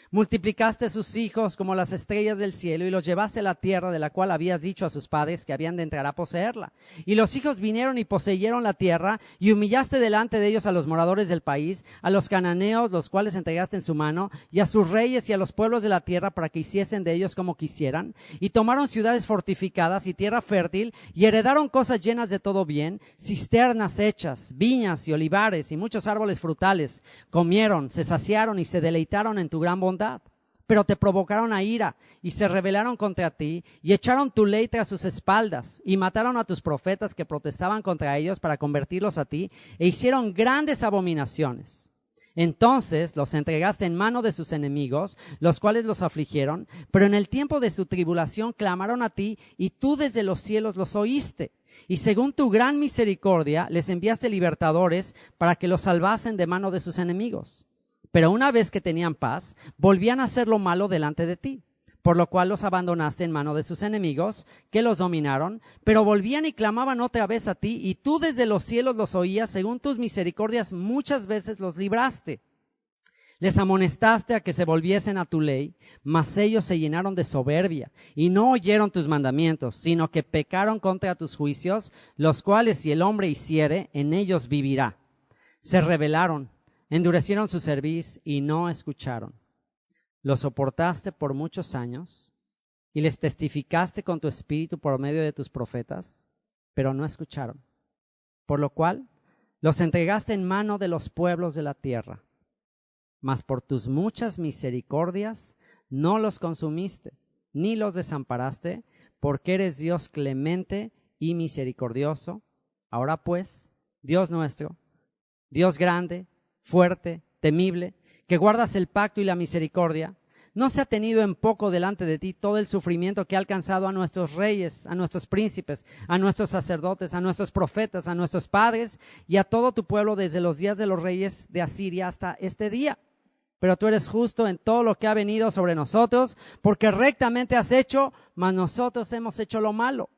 Multiplicaste sus hijos como las estrellas del cielo y los llevaste a la tierra de la cual habías dicho a sus padres que habían de entrar a poseerla. Y los hijos vinieron y poseyeron la tierra y humillaste delante de ellos a los moradores del país, a los cananeos, los cuales entregaste en su mano, y a sus reyes y a los pueblos de la tierra para que hiciesen de ellos como quisieran. Y tomaron ciudades fortificadas y tierra fértil y heredaron cosas llenas de todo bien, cisternas hechas, viñas y olivares y muchos árboles frutales. Comieron, se saciaron y se deleitaron en tu gran bondad. Pero te provocaron a ira y se rebelaron contra ti y echaron tu ley tras sus espaldas y mataron a tus profetas que protestaban contra ellos para convertirlos a ti e hicieron grandes abominaciones. Entonces los entregaste en mano de sus enemigos, los cuales los afligieron, pero en el tiempo de su tribulación clamaron a ti y tú desde los cielos los oíste. Y según tu gran misericordia les enviaste libertadores para que los salvasen de mano de sus enemigos. Pero una vez que tenían paz, volvían a hacer lo malo delante de ti, por lo cual los abandonaste en mano de sus enemigos, que los dominaron, pero volvían y clamaban otra vez a ti, y tú desde los cielos los oías, según tus misericordias muchas veces los libraste. Les amonestaste a que se volviesen a tu ley, mas ellos se llenaron de soberbia, y no oyeron tus mandamientos, sino que pecaron contra tus juicios, los cuales si el hombre hiciere, en ellos vivirá. Se rebelaron, endurecieron su cerviz y no escucharon. Los soportaste por muchos años y les testificaste con tu espíritu por medio de tus profetas, pero no escucharon. Por lo cual los entregaste en mano de los pueblos de la tierra. Mas por tus muchas misericordias no los consumiste, ni los desamparaste, porque eres Dios clemente y misericordioso. Ahora pues, Dios nuestro, Dios grande, fuerte, temible, que guardas el pacto y la misericordia, ¿no se ha tenido en poco delante de ti todo el sufrimiento que ha alcanzado a nuestros reyes, a nuestros príncipes, a nuestros sacerdotes, a nuestros profetas, a nuestros padres y a todo tu pueblo desde los días de los reyes de Asiria hasta este día? Pero tú eres justo en todo lo que ha venido sobre nosotros, porque rectamente has hecho, mas nosotros hemos hecho lo malo.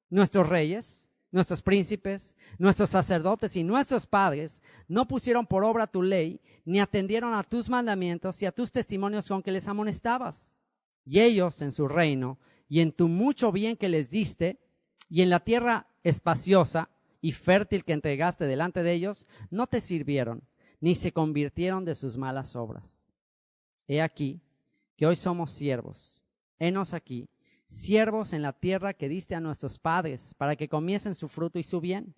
Nuestros reyes, nuestros príncipes, nuestros sacerdotes y nuestros padres no pusieron por obra tu ley, ni atendieron a tus mandamientos y a tus testimonios con que les amonestabas. Y ellos en su reino y en tu mucho bien que les diste y en la tierra espaciosa y fértil que entregaste delante de ellos, no te sirvieron, ni se convirtieron de sus malas obras. He aquí que hoy somos siervos. Henos aquí, siervos en la tierra que diste a nuestros padres, para que comiesen su fruto y su bien.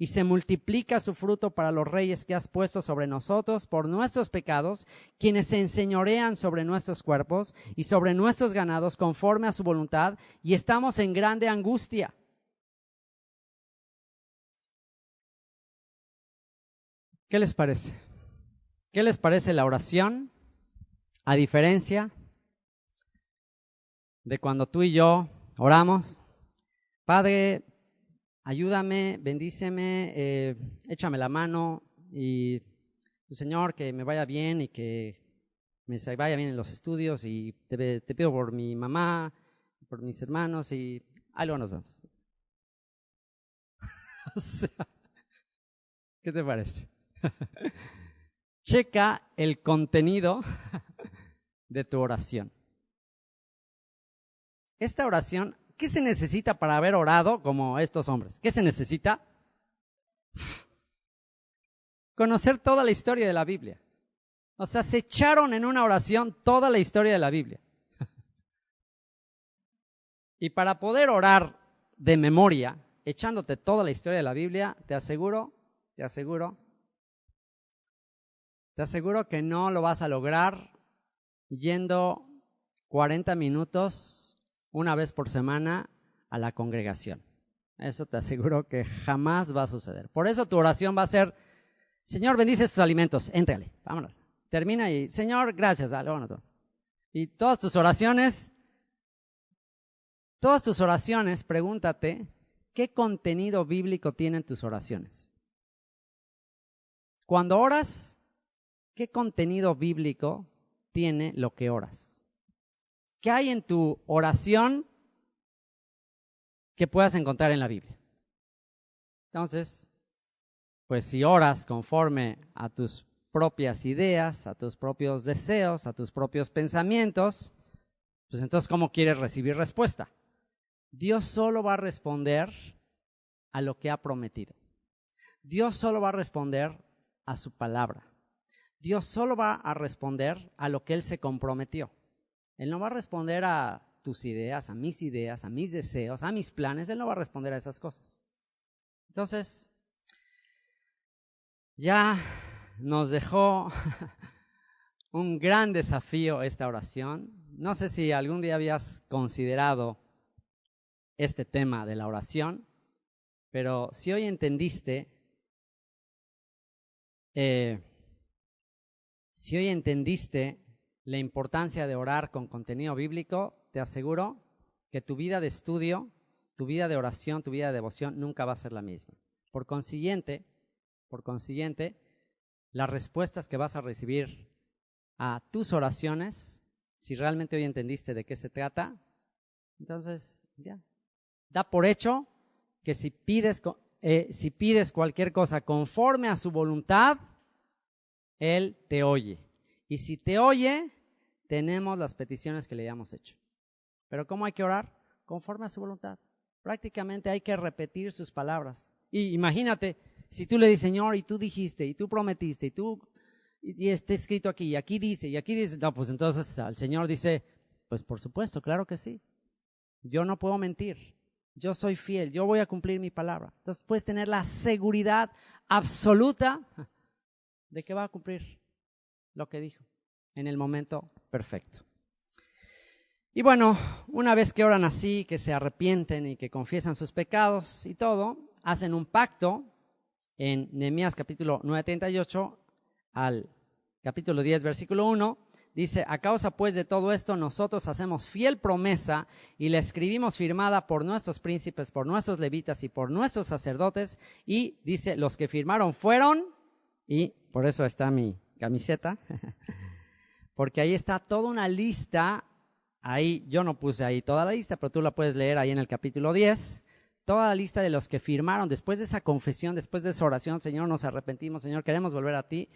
Y se multiplica su fruto para los reyes que has puesto sobre nosotros por nuestros pecados, quienes se enseñorean sobre nuestros cuerpos y sobre nuestros ganados conforme a su voluntad, y estamos en grande angustia. ¿Qué les parece? ¿Qué les parece la oración? A diferencia de cuando tú y yo oramos, Padre, ayúdame, bendíceme, échame la mano y, Señor, que me vaya bien y que me vaya bien en los estudios y te pido por mi mamá, por mis hermanos y ahí luego nos vemos. O sea, ¿qué te parece? Checa el contenido de tu oración. Esta oración, ¿qué se necesita para haber orado como estos hombres? ¿Qué se necesita? Conocer toda la historia de la Biblia. O sea, se echaron en una oración toda la historia de la Biblia. Y para poder orar de memoria, echándote toda la historia de la Biblia, te aseguro que no lo vas a lograr yendo 40 minutos una vez por semana a la congregación. Eso te aseguro que jamás va a suceder. Por eso tu oración va a ser, Señor, bendice estos alimentos, éntrale, vámonos. Termina y, Señor, gracias, dale, vámonos. Y todas tus oraciones, pregúntate, ¿qué contenido bíblico tienen tus oraciones? Cuando oras, ¿qué contenido bíblico tiene lo que oras? ¿Qué hay en tu oración que puedas encontrar en la Biblia? Entonces, pues si oras conforme a tus propias ideas, a tus propios deseos, a tus propios pensamientos, pues entonces, ¿cómo quieres recibir respuesta? Dios solo va a responder a lo que ha prometido. Dios solo va a responder a su palabra. Dios solo va a responder a lo que Él se comprometió. Él no va a responder a tus ideas, a mis deseos, a mis planes. Él no va a responder a esas cosas. Entonces, ya nos dejó un gran desafío esta oración. No sé si algún día habías considerado este tema de la oración, pero si hoy entendiste, la importancia de orar con contenido bíblico, te aseguro que tu vida de estudio, tu vida de oración, tu vida de devoción nunca va a ser la misma. Por consiguiente, las respuestas que vas a recibir a tus oraciones, si realmente hoy entendiste de qué se trata, entonces ya, da por hecho que si pides cualquier cosa conforme a su voluntad, Él te oye. Y si te oye, tenemos las peticiones que le hayamos hecho. Pero ¿cómo hay que orar? Conforme a su voluntad. Prácticamente hay que repetir sus palabras. Y imagínate, si tú le dices, Señor, y tú dijiste, y tú prometiste, y está escrito aquí, y aquí dice, no, pues entonces al Señor dice, pues por supuesto, claro que sí. Yo no puedo mentir. Yo soy fiel, yo voy a cumplir mi palabra. Entonces puedes tener la seguridad absoluta de que va a cumplir lo que dijo en el momento perfecto. Y bueno, una vez que oran así, que se arrepienten y que confiesan sus pecados y todo, hacen un pacto en Nehemías capítulo 9:38 al capítulo 10, versículo 1. Dice, a causa pues de todo esto, nosotros hacemos fiel promesa y la escribimos firmada por nuestros príncipes, por nuestros levitas y por nuestros sacerdotes. Y dice, los que firmaron fueron, y por eso está mi camiseta, porque ahí está toda una lista. Ahí yo no puse ahí toda la lista, pero tú la puedes leer ahí en el capítulo 10. Toda la lista de los que firmaron después de esa confesión, después de esa oración, Señor, nos arrepentimos, Señor, queremos volver a ti.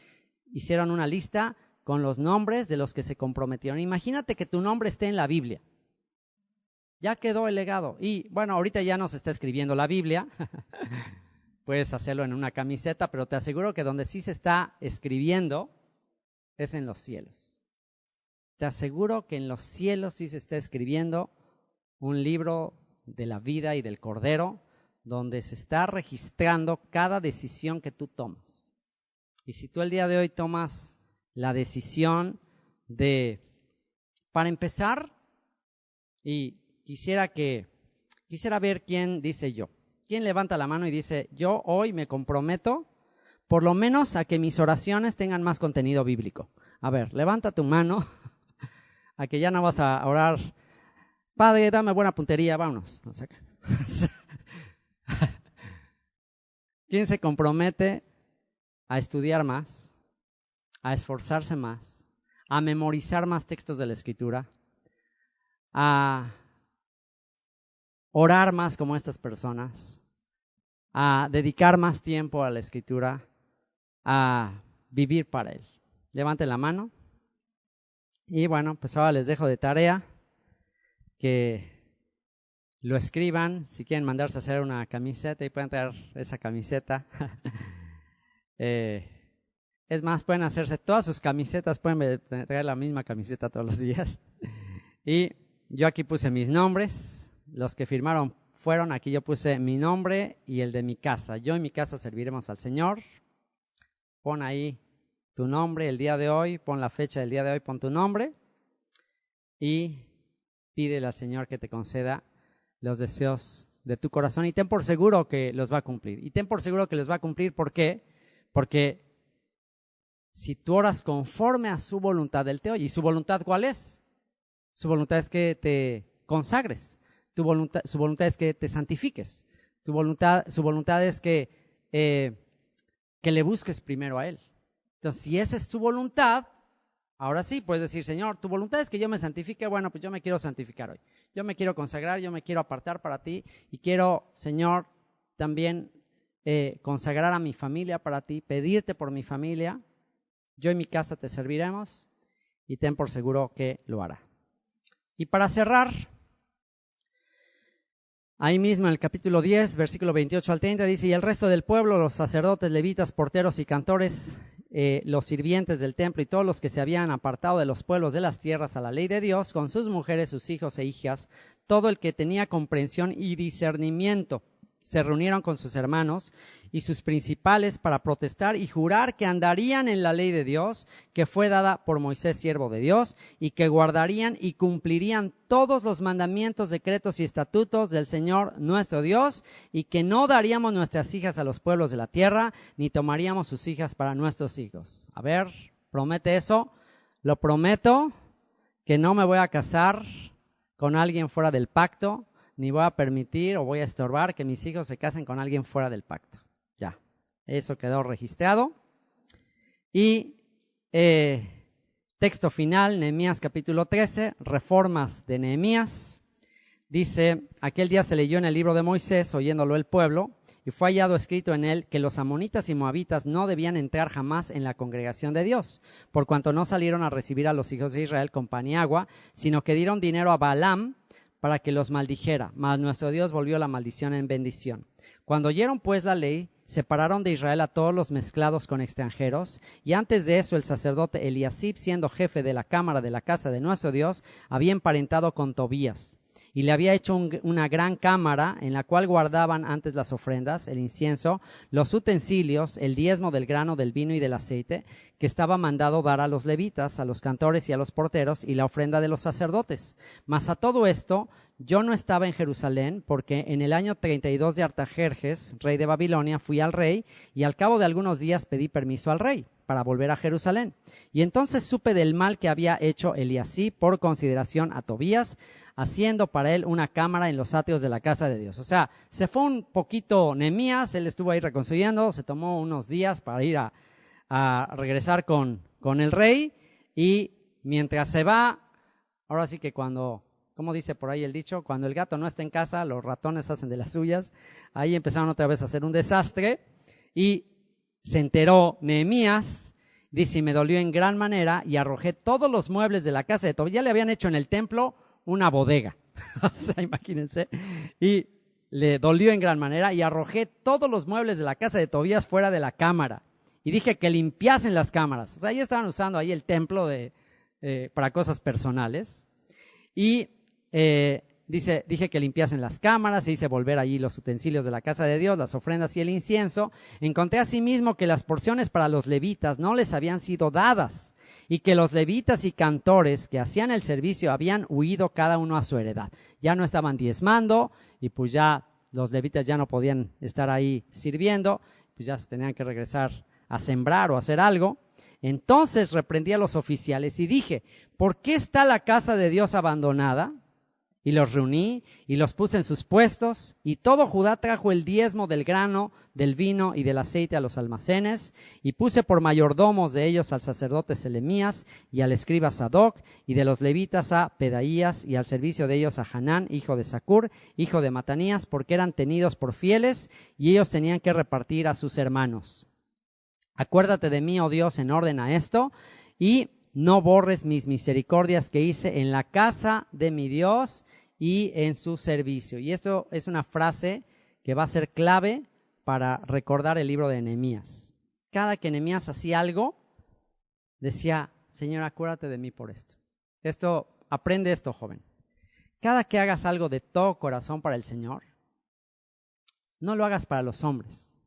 Hicieron una lista con los nombres de los que se comprometieron. Imagínate que tu nombre esté en la Biblia. Ya quedó el legado. Y bueno, ahorita ya nos está escribiendo la Biblia. Puedes hacerlo en una camiseta, pero te aseguro que donde sí se está escribiendo es en los cielos. Te aseguro que en los cielos sí se está escribiendo un libro de la vida y del Cordero, donde se está registrando cada decisión que tú tomas. Y si tú el día de hoy tomas la decisión para empezar, y quisiera ver quién dice yo. ¿Quién levanta la mano y dice, yo hoy me comprometo por lo menos a que mis oraciones tengan más contenido bíblico? A ver, levanta tu mano, a que ya no vas a orar, Padre, dame buena puntería, vámonos. ¿Quién se compromete a estudiar más, a esforzarse más, a memorizar más textos de la Escritura, a orar más como estas personas, a dedicar más tiempo a la Escritura, a vivir para Él? Levanten la mano. Y bueno, pues ahora les dejo de tarea que lo escriban. Si quieren mandarse a hacer una camiseta y pueden traer esa camiseta. Es más, pueden hacerse todas sus camisetas, pueden traer la misma camiseta todos los días. Y yo aquí puse mis nombres. Los que firmaron fueron, aquí yo puse mi nombre y el de mi casa. Yo y mi casa serviremos al Señor. Pon ahí tu nombre el día de hoy, pon la fecha del día de hoy, pon tu nombre y pídele al Señor que te conceda los deseos de tu corazón y ten por seguro que los va a cumplir. Y ten por seguro que los va a cumplir, ¿por qué? Porque si tú oras conforme a su voluntad, Él te oye. ¿Y su voluntad cuál es? Su voluntad es que te consagres. Su voluntad es que te santifiques. Su voluntad es que le busques primero a Él. Entonces, si esa es tu voluntad, ahora sí puedes decir, Señor, tu voluntad es que yo me santifique. Bueno, pues yo me quiero santificar hoy. Yo me quiero consagrar, yo me quiero apartar para ti y quiero, Señor, también consagrar a mi familia para ti, pedirte por mi familia. Yo y mi casa te serviremos y ten por seguro que lo hará. Y para cerrar, ahí mismo en el capítulo 10, versículo 28 al 30, dice, y el resto del pueblo, los sacerdotes, levitas, porteros y cantores, los sirvientes del templo y todos los que se habían apartado de los pueblos de las tierras a la ley de Dios, con sus mujeres, sus hijos e hijas, todo el que tenía comprensión y discernimiento, se reunieron con sus hermanos y sus principales para protestar y jurar que andarían en la ley de Dios, que fue dada por Moisés, siervo de Dios, y que guardarían y cumplirían todos los mandamientos, decretos y estatutos del Señor nuestro Dios, y que no daríamos nuestras hijas a los pueblos de la tierra, ni tomaríamos sus hijas para nuestros hijos. A ver, ¿promete eso? Lo prometo, que no me voy a casar con alguien fuera del pacto, ni voy a permitir o voy a estorbar que mis hijos se casen con alguien fuera del pacto. Ya, eso quedó registrado. Y texto final, Nehemías capítulo 13, reformas de Nehemías. Dice, aquel día se leyó en el libro de Moisés, oyéndolo el pueblo, y fue hallado escrito en él que los amonitas y moabitas no debían entrar jamás en la congregación de Dios, por cuanto no salieron a recibir a los hijos de Israel con pan y agua, sino que dieron dinero a Balaam, para que los maldijera, mas nuestro Dios volvió la maldición en bendición. Cuando oyeron pues la ley, separaron de Israel a todos los mezclados con extranjeros, y antes de eso el sacerdote Eliasib, siendo jefe de la cámara de la casa de nuestro Dios, había emparentado con Tobías, y le había hecho una gran cámara en la cual guardaban antes las ofrendas, el incienso, los utensilios, el diezmo del grano, del vino y del aceite, que estaba mandado dar a los levitas, a los cantores y a los porteros, y la ofrenda de los sacerdotes. Mas a todo esto yo no estaba en Jerusalén, porque en el año 32 de Artajerjes, rey de Babilonia, fui al rey, y al cabo de algunos días pedí permiso al rey para volver a Jerusalén. Y entonces supe del mal que había hecho Eliasib por consideración a Tobías, haciendo para él una cámara en los atrios de la casa de Dios. O sea, se fue un poquito Nehemías, él estuvo ahí reconstruyendo, se tomó unos días para ir a regresar con el rey, y mientras se va, ahora sí que cuando, como dice por ahí el dicho, cuando el gato no está en casa, los ratones hacen de las suyas. Ahí empezaron otra vez a hacer un desastre, y se enteró Nehemías, dice, y me dolió en gran manera, y arrojé todos los muebles de la casa de Tobías. Ya le habían hecho en el templo una bodega, o sea, imagínense, y le dolió en gran manera, y arrojé todos los muebles de la casa de Tobías fuera de la cámara, y dije que limpiasen las cámaras. O sea, ya estaban usando ahí el templo para cosas personales, y dije que limpiasen las cámaras, e hice volver allí los utensilios de la casa de Dios, las ofrendas y el incienso. Encontré asimismo que las porciones para los levitas no les habían sido dadas, y que los levitas y cantores que hacían el servicio habían huido cada uno a su heredad. Ya no estaban diezmando, y pues ya los levitas ya no podían estar ahí sirviendo, pues ya se tenían que regresar a sembrar o a hacer algo. Entonces reprendí a los oficiales y dije, ¿por qué está la casa de Dios abandonada? Y los reuní y los puse en sus puestos, y todo Judá trajo el diezmo del grano, del vino y del aceite a los almacenes, y puse por mayordomos de ellos al sacerdote Selemías y al escriba Sadoc, y de los levitas a Pedaías, y al servicio de ellos a Hanán, hijo de Zacur, hijo de Matanías, porque eran tenidos por fieles, y ellos tenían que repartir a sus hermanos. Acuérdate de mí, oh Dios, en orden a esto, y no borres mis misericordias que hice en la casa de mi Dios y en su servicio. Y esto es una frase que va a ser clave para recordar el libro de Nehemías. Cada que Nehemías hacía algo, decía, Señor, acuérdate de mí por esto. Aprende esto, joven. Cada que hagas algo de todo corazón para el Señor, no lo hagas para los hombres.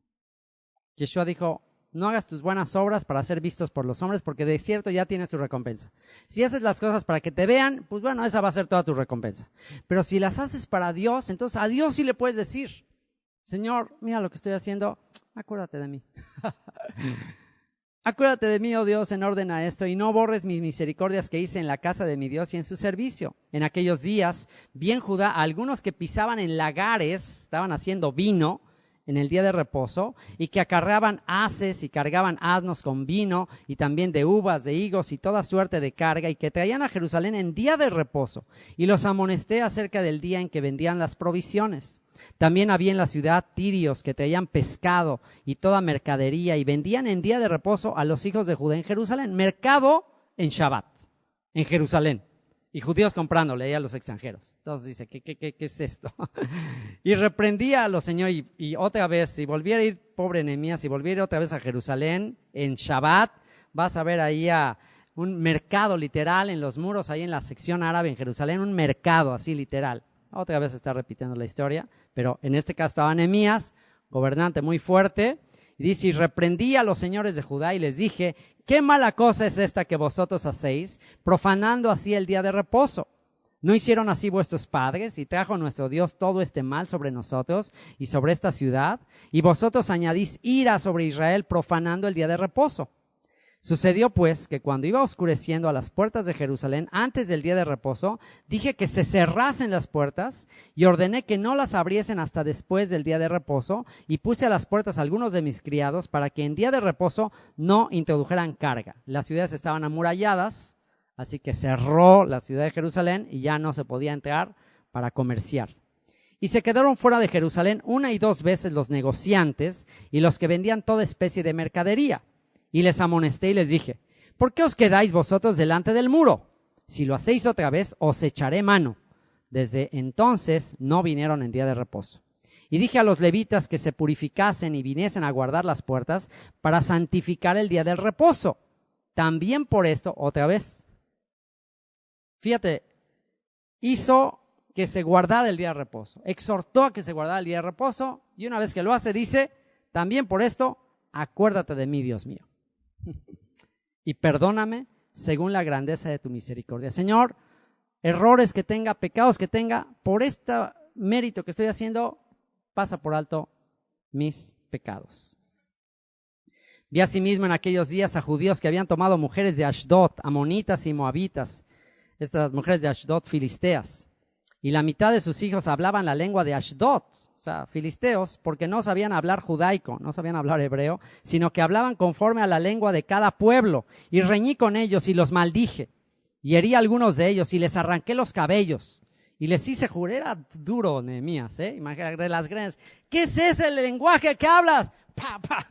Yeshua dijo, no hagas tus buenas obras para ser vistos por los hombres, porque de cierto ya tienes tu recompensa. Si haces las cosas para que te vean, pues bueno, esa va a ser toda tu recompensa. Pero si las haces para Dios, entonces a Dios sí le puedes decir, Señor, mira lo que estoy haciendo, acuérdate de mí. Acuérdate de mí, oh Dios, en orden a esto, y no borres mis misericordias que hice en la casa de mi Dios y en su servicio. En aquellos días, vi en Judá a algunos que pisaban en lagares, estaban haciendo vino en el día de reposo, y que acarreaban haces y cargaban asnos con vino, y también de uvas, de higos y toda suerte de carga, y que traían a Jerusalén en día de reposo. Y los amonesté acerca del día en que vendían las provisiones. También había en la ciudad tirios que traían pescado y toda mercadería, y vendían en día de reposo a los hijos de Judá en Jerusalén. Mercado en Shabbat, en Jerusalén. Y judíos comprándole a los extranjeros. Entonces dice, ¿qué es esto? Y reprendía a los señores, y otra vez, si volviera a ir, pobre Nehemías, si volviera otra vez a Jerusalén, en Shabbat, vas a ver ahí a un mercado literal en los muros, ahí en la sección árabe en Jerusalén, un mercado así literal. Otra vez está repitiendo la historia, pero en este caso estaba Nehemías, gobernante muy fuerte, y dice, y reprendí a los señores de Judá y les dije, ¿qué mala cosa es esta que vosotros hacéis, profanando así el día de reposo? ¿No hicieron así vuestros padres, y trajo nuestro Dios todo este mal sobre nosotros y sobre esta ciudad? Y vosotros añadís ira sobre Israel, profanando el día de reposo. Sucedió pues que cuando iba oscureciendo a las puertas de Jerusalén antes del día de reposo, dije que se cerrasen las puertas y ordené que no las abriesen hasta después del día de reposo, y puse a las puertas a algunos de mis criados para que en día de reposo no introdujeran carga. Las ciudades estaban amuralladas, así que cerró la ciudad de Jerusalén y ya no se podía entrar para comerciar. Y se quedaron fuera de Jerusalén 1 y 2 veces los negociantes y los que vendían toda especie de mercadería. Y les amonesté y les dije, ¿por qué os quedáis vosotros delante del muro? Si lo hacéis otra vez, os echaré mano. Desde entonces no vinieron en día de reposo. Y dije a los levitas que se purificasen y viniesen a guardar las puertas para santificar el día del reposo. También por esto, otra vez, fíjate, hizo que se guardara el día de reposo. Exhortó a que se guardara el día de reposo, y una vez que lo hace, dice, también por esto, acuérdate de mí, Dios mío. Y perdóname según la grandeza de tu misericordia. Señor, errores que tenga, pecados que tenga, por este mérito que estoy haciendo, pasa por alto mis pecados. Vi asimismo en aquellos días a judíos que habían tomado mujeres de Ashdod, amonitas y moabitas, estas mujeres de Ashdod, filisteas, y la mitad de sus hijos hablaban la lengua de Ashdod, o sea, filisteos, porque no sabían hablar judaico, no sabían hablar hebreo, sino que hablaban conforme a la lengua de cada pueblo. Y reñí con ellos y los maldije, y herí a algunos de ellos y les arranqué los cabellos. Y les hice jurar, era duro Nehemías, imagínate las greñas. ¿Qué es ese lenguaje que hablas? ¡Pa, pa!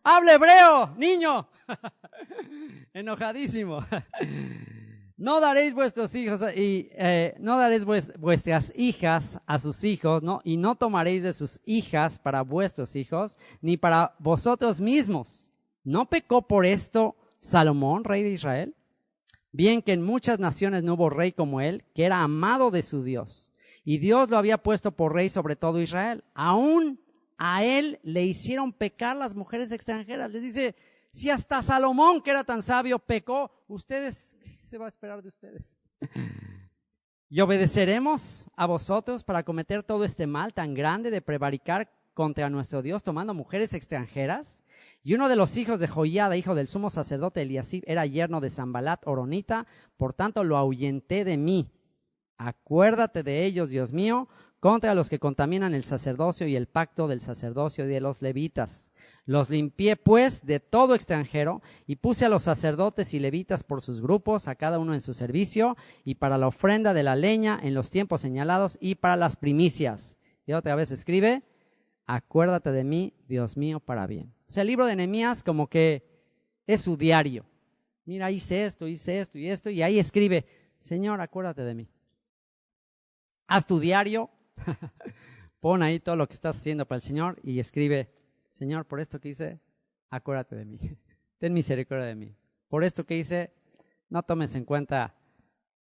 ¡Habla hebreo, niño! Enojadísimo. No daréis vuestros hijos no daréis vuestras hijas a sus hijos, ¿no? Y no tomaréis de sus hijas para vuestros hijos, ni para vosotros mismos. ¿No pecó por esto Salomón, rey de Israel? Bien que en muchas naciones no hubo rey como él, que era amado de su Dios. Y Dios lo había puesto por rey sobre todo Israel. Aún a él le hicieron pecar las mujeres extranjeras. Les dice, si hasta Salomón, que era tan sabio, pecó, ustedes, ¿qué se va a esperar de ustedes? Y obedeceremos a vosotros para cometer todo este mal tan grande de prevaricar contra nuestro Dios tomando mujeres extranjeras. Y uno de los hijos de Joiada, hijo del sumo sacerdote Eliasib, era yerno de Sanbalat horonita, por tanto lo ahuyenté de mí. Acuérdate de ellos, Dios mío, contra los que contaminan el sacerdocio y el pacto del sacerdocio y de los levitas. Los limpié pues de todo extranjero y puse a los sacerdotes y levitas por sus grupos, a cada uno en su servicio, y para la ofrenda de la leña en los tiempos señalados y para las primicias. Y otra vez escribe, acuérdate de mí, Dios mío, para bien. O sea, el libro de Nehemías como que es su diario. Mira, hice esto y esto, y ahí escribe, Señor, acuérdate de mí. Haz tu diario. Pon ahí todo lo que estás haciendo para el Señor y escribe, Señor, por esto que hice, acuérdate de mí. Ten misericordia de mí. Por esto que hice, no tomes en cuenta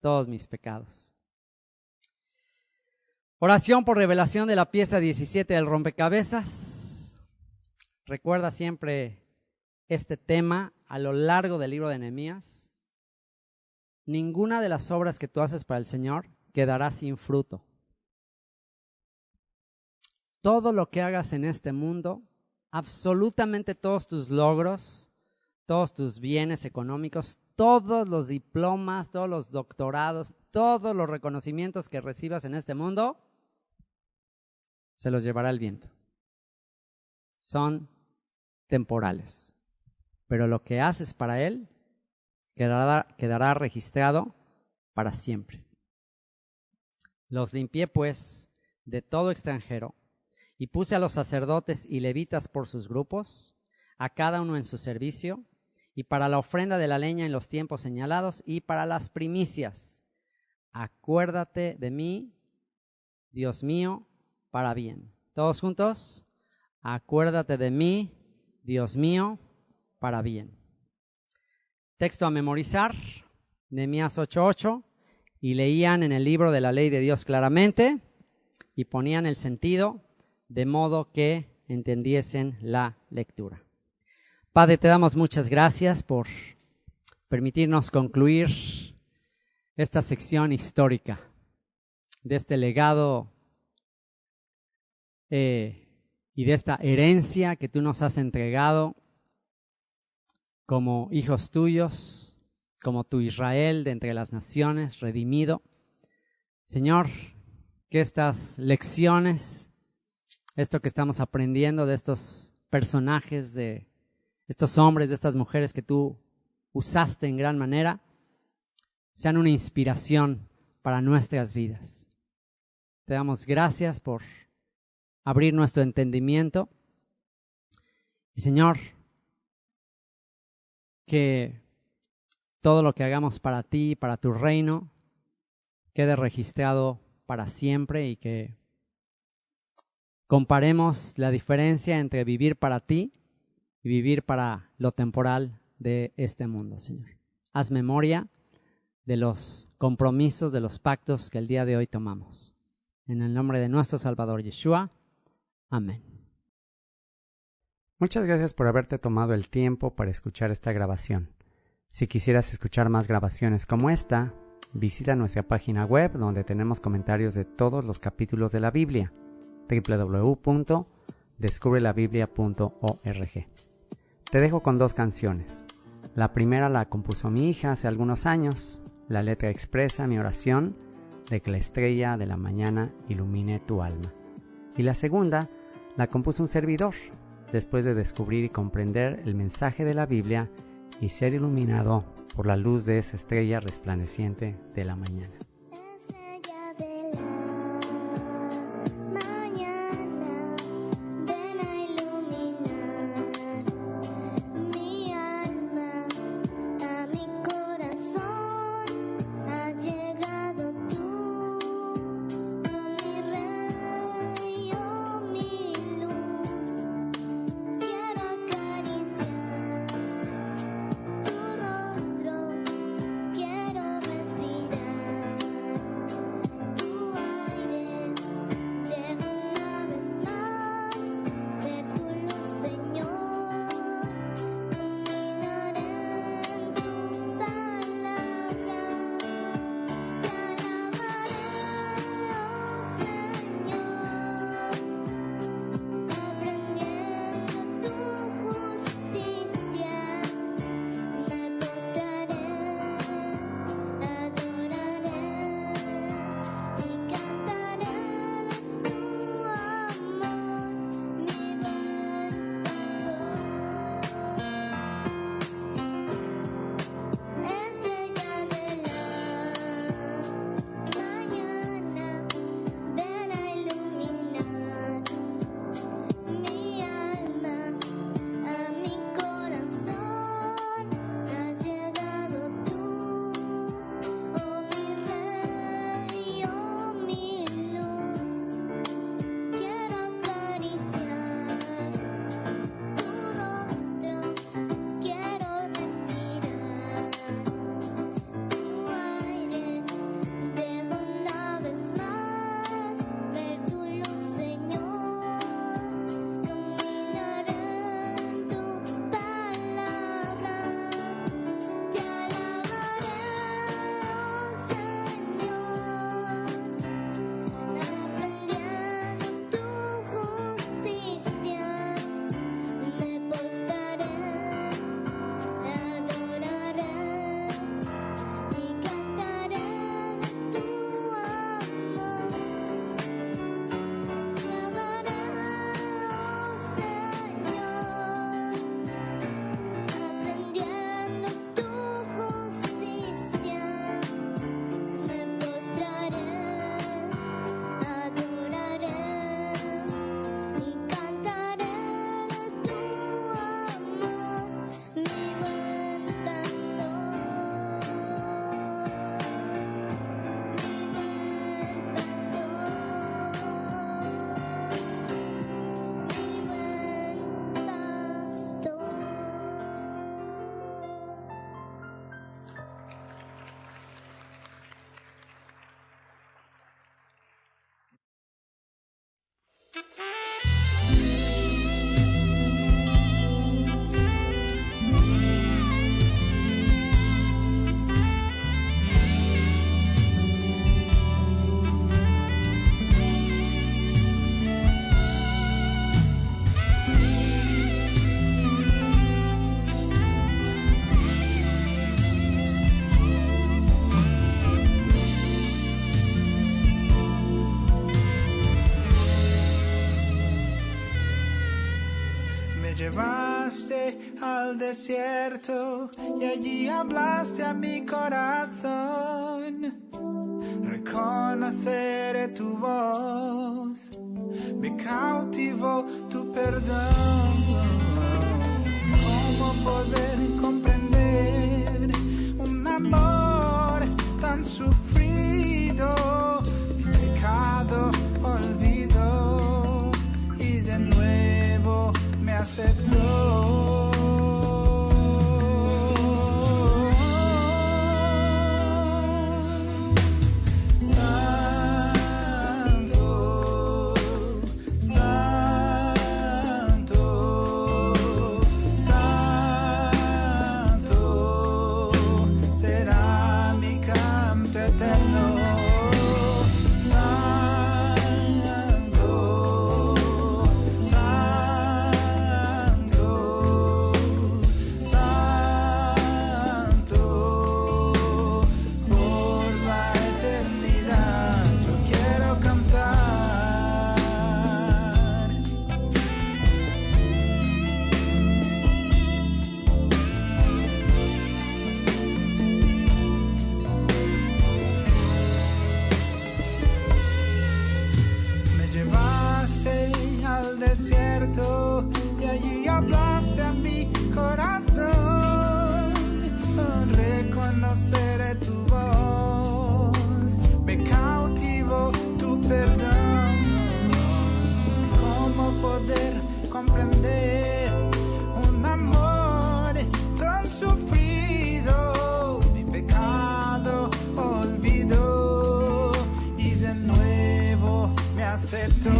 todos mis pecados. Oración por revelación de la pieza 17 del rompecabezas. Recuerda siempre este tema a lo largo del libro de Nehemías. Ninguna de las obras que tú haces para el Señor quedará sin fruto. Todo lo que hagas en este mundo, absolutamente todos tus logros, todos tus bienes económicos, todos los diplomas, todos los doctorados, todos los reconocimientos que recibas en este mundo, se los llevará el viento. son temporales, pero lo que haces para Él quedará registrado para siempre. Los limpié, pues, de todo extranjero, y puse a los sacerdotes y levitas por sus grupos, a cada uno en su servicio, y para la ofrenda de la leña en los tiempos señalados, y para las primicias. Acuérdate de mí, Dios mío, para bien. ¿Todos juntos? Acuérdate de mí, Dios mío, para bien. Texto a memorizar, Nehemías 8:8, y leían en el libro de la ley de Dios claramente, y ponían el sentido, de modo que entendiesen la lectura. Padre, te damos muchas gracias por permitirnos concluir esta sección histórica de este legado y de esta herencia que tú nos has entregado como hijos tuyos, como tu Israel de entre las naciones, redimido. Señor, que estas lecciones, esto que estamos aprendiendo de estos personajes, de estos hombres, de estas mujeres que tú usaste en gran manera, sean una inspiración para nuestras vidas. Te damos gracias por abrir nuestro entendimiento. Y Señor, que todo lo que hagamos para ti, para tu reino, quede registrado para siempre y que comparemos la diferencia entre vivir para ti y vivir para lo temporal de este mundo, Señor. Haz memoria de los compromisos, de los pactos que el día de hoy tomamos. En el nombre de nuestro Salvador Yeshua. Amén. Muchas gracias por haberte tomado el tiempo para escuchar esta grabación. Si quisieras escuchar más grabaciones como esta, visita nuestra página web donde tenemos comentarios de todos los capítulos de la Biblia, www.descubrelabiblia.org. Te dejo con 2 canciones. La primera la compuso mi hija hace algunos años. La letra expresa mi oración de que la estrella de la mañana ilumine tu alma. Y la segunda la compuso un servidor, después de descubrir y comprender el mensaje de la Biblia y ser iluminado por la luz de esa estrella resplandeciente de la mañana. Quiero respirar. llevaste al desierto y allí hablaste a mi corazón. Reconoceré tu voz, me cautivó tu perdón. ¿Cómo poder comprender un amor tan sufrido? Mi pecado olvidó y de nuevo me aceptó. Y allí hablaste a mi corazón. Reconoceré tu voz, me cautivó tu perdón. ¿Cómo poder comprender un amor tan sufrido? Mi pecado olvidó y de nuevo me aceptó.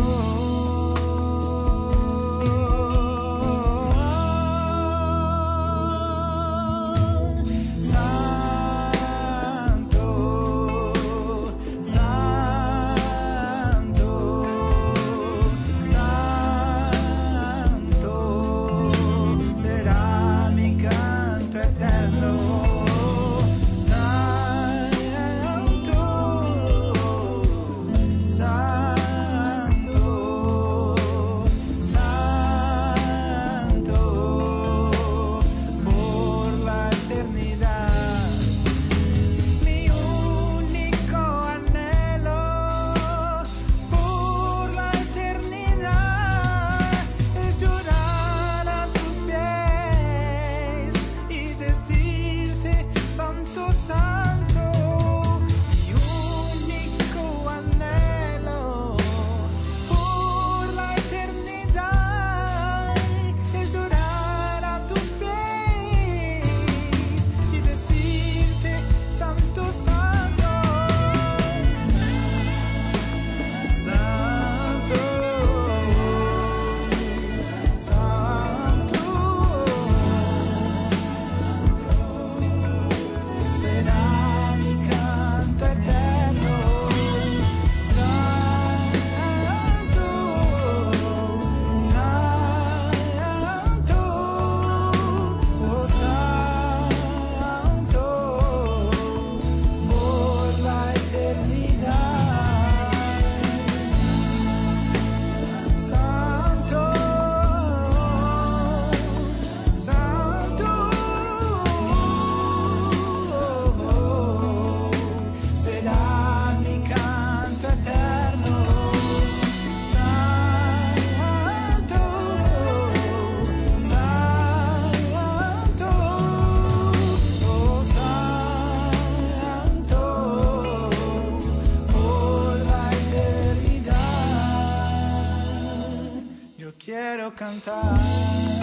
Quiero cantar.